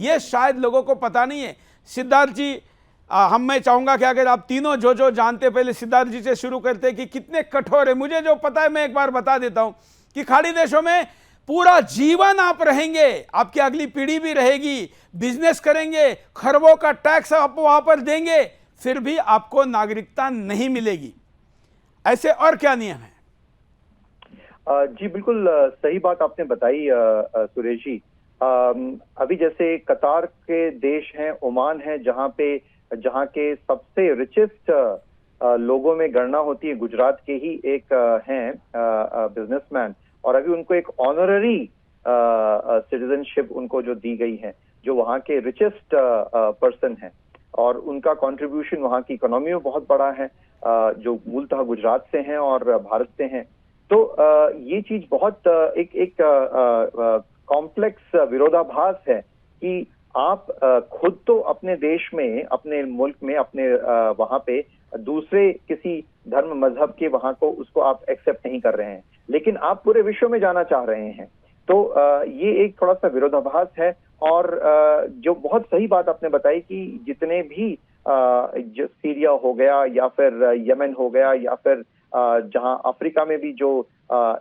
ये शायद लोगों को पता नहीं है। सिद्धार्थ जी, मैं चाहूंगा कि अगर आप तीनों जो जानते, पहले सिद्धार्थ जी से शुरू करते हैं कि कितने कठोर है। मुझे जो पता है मैं एक बार बता देता हूं कि खाड़ी देशों में पूरा जीवन आप रहेंगे, आपकी अगली पीढ़ी भी रहेगी, बिजनेस करेंगे, खरबों का टैक्स आप वहां पर देंगे, फिर भी आपको नागरिकता नहीं मिलेगी। ऐसे और क्या नियम है? जी बिल्कुल सही बात आपने बताई सुरेश जी। अभी जैसे कतार के देश हैं, ओमान है, जहाँ के सबसे रिचेस्ट लोगों में गणना होती है, गुजरात के ही एक हैं बिजनेसमैन, और अभी उनको एक ऑनररी सिटीजनशिप उनको जो दी गई है, जो वहाँ के रिचेस्ट पर्सन है, और उनका कंट्रीब्यूशन वहाँ की इकोनॉमी में बहुत बड़ा है, जो मूलतः गुजरात से हैं और भारत से हैं। तो ये चीज बहुत एक कॉम्प्लेक्स विरोधाभास है कि आप खुद तो अपने देश में, अपने मुल्क में, अपने वहां पे दूसरे किसी धर्म मजहब के वहां को उसको आप एक्सेप्ट नहीं कर रहे हैं, लेकिन आप पूरे विश्व में जाना चाह रहे हैं। तो ये एक थोड़ा सा विरोधाभास है। और जो बहुत सही बात आपने बताई कि जितने भी जो सीरिया हो गया या फिर यमन हो गया या फिर जहां अफ्रीका में भी जो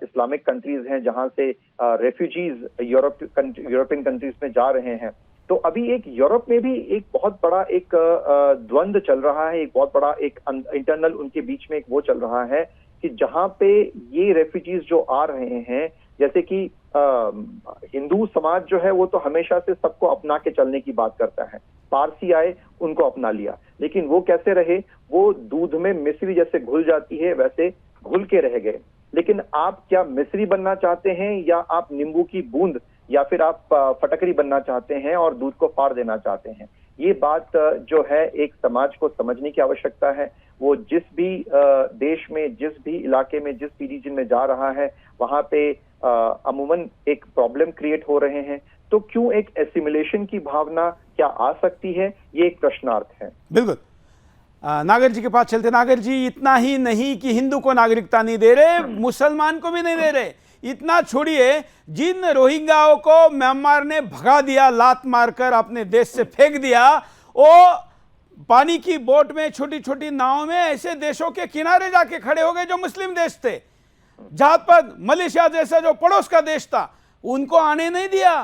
इस्लामिक कंट्रीज हैं जहां से रेफ्यूजीज यूरोपियन कंट्रीज में जा रहे हैं, तो अभी एक यूरोप में भी एक बहुत बड़ा एक द्वंद्व चल रहा है, एक बहुत बड़ा एक इंटरनल उनके बीच में एक वो चल रहा है कि जहां पे ये रेफ्यूजीज जो आ रहे हैं, जैसे कि हिंदू समाज जो है वो तो हमेशा से सबको अपना के चलने की बात करता है। पारसी आए, उनको अपना लिया, लेकिन वो कैसे रहे, वो दूध में मिश्री जैसे घुल जाती है वैसे घुल के रह गए। लेकिन आप क्या मिश्री बनना चाहते हैं या आप नींबू की बूंद या फिर आप फटकरी बनना चाहते हैं और दूध को फाड़ देना चाहते हैं? ये बात जो है एक समाज को समझने की आवश्यकता है। वो जिस भी देश में, जिस भी इलाके में, जिस भी रीजन में जा रहा है, वहां पे अमूमन एक प्रॉब्लम क्रिएट हो रहे हैं, तो क्यों एक एसिमिलेशन की भावना क्या आ सकती है, ये एक प्रश्नार्थ है। बिल्कुल। नागर जी के पास चलते। नागर जी, इतना ही नहीं कि हिंदू को नागरिकता नहीं दे रहे, मुसलमान को भी नहीं दे रहे। इतना छोड़िए, जिन रोहिंग्याओं को म्यांमार ने भगा दिया, लात मारकर अपने देश से फेंक दिया, वो पानी की बोट में, छोटी छोटी नाव में ऐसे देशों के किनारे जाके खड़े हो गए जो मुस्लिम देश थे। जहां पर मलेशिया जैसा जो पड़ोस का देश था, उनको आने नहीं दिया,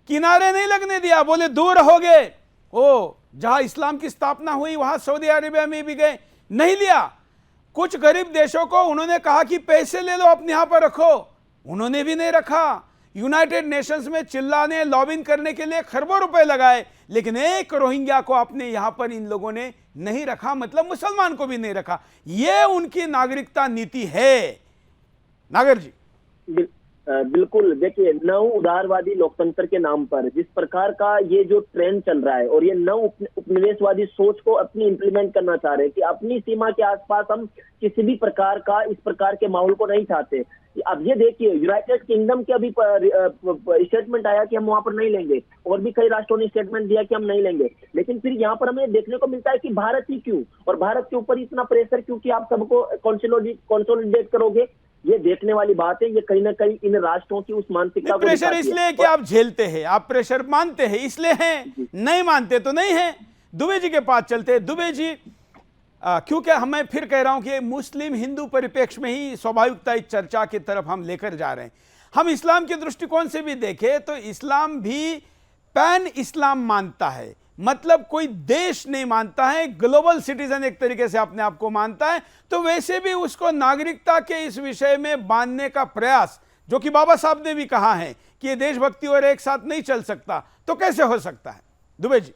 किनारे नहीं लगने दिया, बोले दूर हो गए। ओ जहां इस्लाम की स्थापना हुई वहां सऊदी अरेबिया में भी गए, नहीं लिया। कुछ गरीब देशों को उन्होंने कहा कि पैसे ले लो, अपने यहां पर रखो, उन्होंने भी नहीं रखा। यूनाइटेड नेशंस में चिल्लाने, लॉबिंग करने के लिए खरबों रुपए लगाए, लेकिन एक रोहिंग्या को अपने यहां पर इन लोगों ने नहीं रखा, मतलब मुसलमान को भी नहीं रखा। ये उनकी नागरिकता नीति है। नागर जी। बिल्कुल। देखिए, नव उदारवादी लोकतंत्र के नाम पर जिस प्रकार का ये जो ट्रेंड चल रहा है और ये नव उपनिवेशवादी सोच को अपनी इंप्लीमेंट करना चाह रहे हैं कि अपनी सीमा के आसपास हम किसी भी प्रकार का इस प्रकार के माहौल को नहीं चाहते। अब ये देखिए, यूनाइटेड किंगडम के अभी स्टेटमेंट आया कि हम वहां पर नहीं लेंगे, और भी कई राष्ट्रों ने स्टेटमेंट दिया कि हम नहीं लेंगे, लेकिन फिर यहाँ पर हमें देखने को मिलता है कि भारत ही क्यों, और भारत के ऊपर इतना प्रेशर क्यों कि आप सबको कंसोलिडेट करोगे। ये देखने वाली बात है। ये कहीं ना कहीं इन राष्ट्रों की उस मानसिकता को प्रेशर इसलिए कि आप झेलते हैं, आप प्रेशर मानते हैं, इसलिए हैं, नहीं मानते तो नहीं है। दुबे जी के पास चलते। दुबे जी, क्योंकि मैं फिर कह रहा हूं कि मुस्लिम हिंदू परिप्रेक्ष्य में ही स्वाभाविकता इस चर्चा की तरफ हम लेकर जा रहे हैं। हम इस्लाम के दृष्टिकोण से भी देखें तो इस्लाम भी पैन इस्लाम मानता है, मतलब कोई देश नहीं मानता है, ग्लोबल सिटीजन एक तरीके से अपने आप को मानता है। तो वैसे भी उसको नागरिकता के इस विषय में बांधने का प्रयास, जो कि बाबा साहब ने भी कहा है कि ये देशभक्ति और एक साथ नहीं चल सकता, तो कैसे हो सकता है? दुबे जी।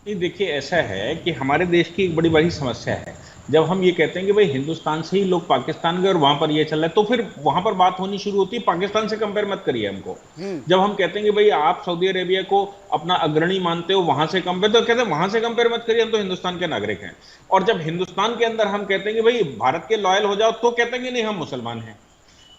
नहीं, देखिए, ऐसा है कि हमारे देश की एक बड़ी बड़ी समस्या है। जब हम ये कहते हैं कि भाई हिंदुस्तान से ही लोग पाकिस्तान गए और वहां पर ये चल रहा है, तो फिर वहां पर बात होनी शुरू होती है पाकिस्तान से कंपेयर मत करिए हमको। जब हम कहते हैं कि भाई आप सऊदी अरेबिया को अपना अग्रणी मानते हो, वहां से कंपेयर, तो कहते हैं वहां से कंपेयर मत करिए, हम तो हिंदुस्तान के नागरिक हैं। और जब हिंदुस्तान के अंदर हम कहते हैं कि भाई भारत के लॉयल हो जाओ, तो कहते हैं कि नहीं हम मुसलमान हैं।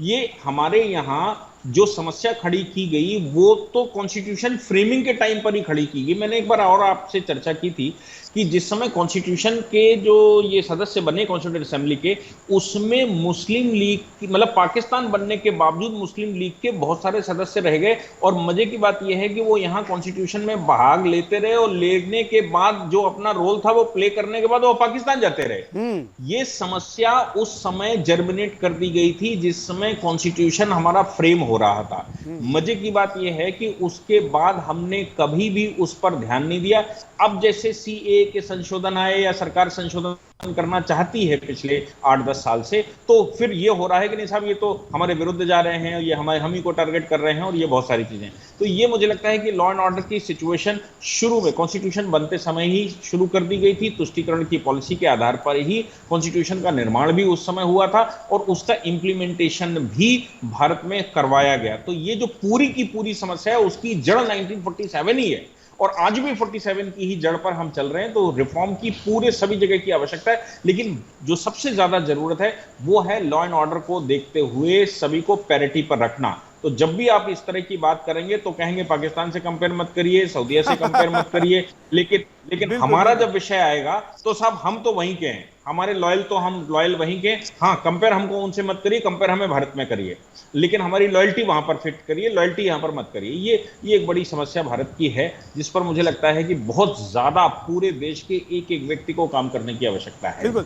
ये हमारे यहाँ जो समस्या खड़ी की गई वो तो कॉन्स्टिट्यूशन फ्रेमिंग के टाइम पर ही खड़ी की गई। मैंने एक बार और आपसे चर्चा की थी कि जिस समय कॉन्स्टिट्यूशन के जो ये सदस्य बने कॉन्स्टिट्यूंट असेंबली के, उसमें मुस्लिम लीग, मतलब पाकिस्तान बनने के बावजूद मुस्लिम लीग के बहुत सारे सदस्य रह गए। और मजे की बात यह है कि वो यहाँ कॉन्स्टिट्यूशन में भाग लेते रहे और लेने के बाद जो अपना रोल था वो प्ले करने के बाद वो पाकिस्तान जाते रहे। ये समस्या उस समय जर्मिनेट कर दी गई थी जिस समय कॉन्स्टिट्यूशन हमारा फ्रेम हो रहा था। मजे की बात यह है कि उसके बाद हमने कभी भी उस पर ध्यान नहीं दिया। अब जैसे सीए के संशोधन आए या सरकार संशोधन करना चाहती है पिछले 8-10 साल से, तो फिर ये हो रहा है कि नहीं साहब ये तो हमारे विरुद्ध जा रहे हैं, ये हम ही को टारगेट कर रहे हैं और ये बहुत सारी चीजें। तो ये मुझे लगता है कि लॉ एंड ऑर्डर की सिचुएशन शुरू में कॉन्स्टिट्यूशन बनते समय ही शुरू कर दी गई थी। तुष्टीकरण की पॉलिसी के आधार पर ही कॉन्स्टिट्यूशन का निर्माण भी उस समय हुआ था और उसका इंप्लीमेंटेशन भी भारत में करवाया गया। तो ये जो पूरी की पूरी समस्या है उसकी जड़ 1947 ही है और आज भी 47 की ही जड़ पर हम चल रहे हैं। तो रिफॉर्म की पूरे सभी जगह की आवश्यकता है, लेकिन जो सबसे ज्यादा जरूरत है वो है लॉ एंड ऑर्डर को देखते हुए सभी को पैरिटी पर रखना। तो जब भी आप इस तरह की बात करेंगे तो कहेंगे पाकिस्तान से कंपेयर मत करिए, सऊदीया से कंपेयर मत करिए, लेकिन हमारा जब विषय आएगा तो साहब हम तो वहीं के हैं, हमारे लॉयल तो हम लॉयल वहीं के, हाँ कंपेयर हमको उनसे मत करिए, कंपेयर हमें भारत में करिए, लेकिन हमारी लॉयल्टी वहां पर फिट करिए, लॉयल्टी यहाँ पर मत करिए। ये एक बड़ी समस्या भारत की है, जिस पर मुझे लगता है कि बहुत ज्यादा पूरे देश के एक एक व्यक्ति को काम करने की आवश्यकता है। बिल्कुल,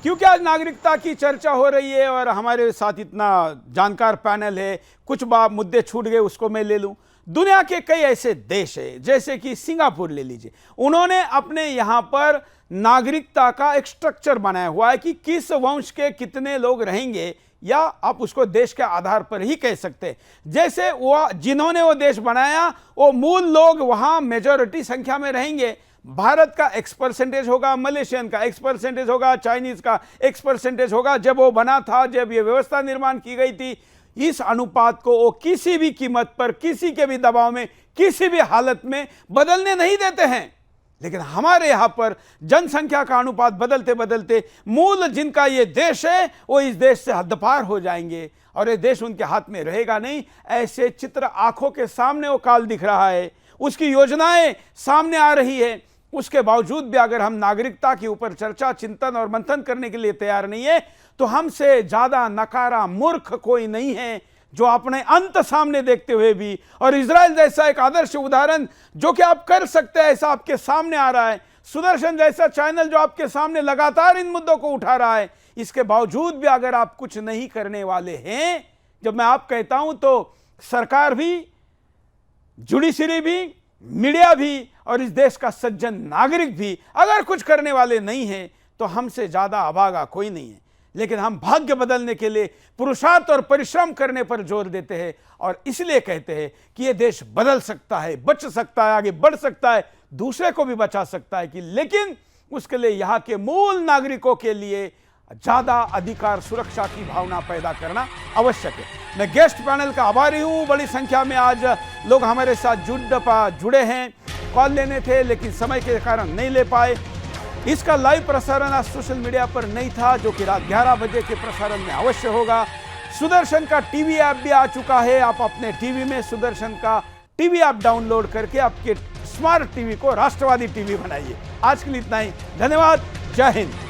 क्योंकि आज नागरिकता की चर्चा हो रही है और हमारे साथ इतना जानकार पैनल है, कुछ मुद्दे छूट गए उसको मैं ले लूं। दुनिया के कई ऐसे देश है, जैसे कि सिंगापुर ले लीजिए, उन्होंने अपने यहाँ पर नागरिकता का एक स्ट्रक्चर बनाया हुआ है कि किस वंश के कितने लोग रहेंगे, या आप उसको देश के आधार पर ही कह सकते हैं। जैसे वो जिन्होंने वो देश बनाया वो मूल लोग वहाँ मेजॉरिटी संख्या में रहेंगे। भारत का X% होगा, मलेशियन का X% होगा, चाइनीज का X% होगा। जब वो बना था, जब ये व्यवस्था निर्माण की गई थी, इस अनुपात को वो किसी भी कीमत पर, किसी के भी दबाव में, किसी भी हालत में बदलने नहीं देते हैं। लेकिन हमारे यहां पर जनसंख्या का अनुपात बदलते बदलते मूल जिनका ये देश है वो इस देश से हद्दपार हो जाएंगे और ये देश उनके हाथ में रहेगा नहीं। ऐसे चित्र आंखों के सामने वो काल दिख रहा है, उसकी योजनाएं सामने आ रही है। उसके बावजूद भी अगर हम नागरिकता के ऊपर चर्चा, चिंतन और मंथन करने के लिए तैयार नहीं है, तो हमसे ज्यादा नकारा मूर्ख कोई नहीं है जो अपने अंत सामने देखते हुए भी, और इजराइल जैसा एक आदर्श उदाहरण जो कि आप कर सकते हैं ऐसा आपके सामने आ रहा है, सुदर्शन जैसा चैनल जो आपके सामने लगातार इन मुद्दों को उठा रहा है, इसके बावजूद भी अगर आप कुछ नहीं करने वाले हैं, जब मैं आप कहता हूं तो सरकार भी, जुडिशरी भी, मीडिया भी और इस देश का सज्जन नागरिक भी अगर कुछ करने वाले नहीं हैं तो हमसे ज्यादा अभागा कोई नहीं है। लेकिन हम भाग्य बदलने के लिए पुरुषार्थ और परिश्रम करने पर जोर देते हैं और इसलिए कहते हैं कि यह देश बदल सकता है, बच सकता है, आगे बढ़ सकता है, दूसरे को भी बचा सकता है, कि लेकिन उसके लिए यहाँ के मूल नागरिकों के लिए ज्यादा अधिकार सुरक्षा की भावना पैदा करना आवश्यक है। मैं गेस्ट पैनल का आभारी हूं, बड़ी संख्या में आज लोग हमारे साथ जुड़े हैं। कॉल लेने थे लेकिन समय के कारण नहीं ले पाए। इसका लाइव प्रसारण आज सोशल मीडिया पर नहीं था, जो कि रात 11 बजे के प्रसारण में अवश्य होगा। सुदर्शन का टीवी ऐप भी आ चुका है, आप अपने टीवी में सुदर्शन का टीवी ऐप डाउनलोड करके आपके स्मार्ट टीवी को राष्ट्रवादी टीवी बनाइए। आज के लिए इतना ही, धन्यवाद, जय हिंद।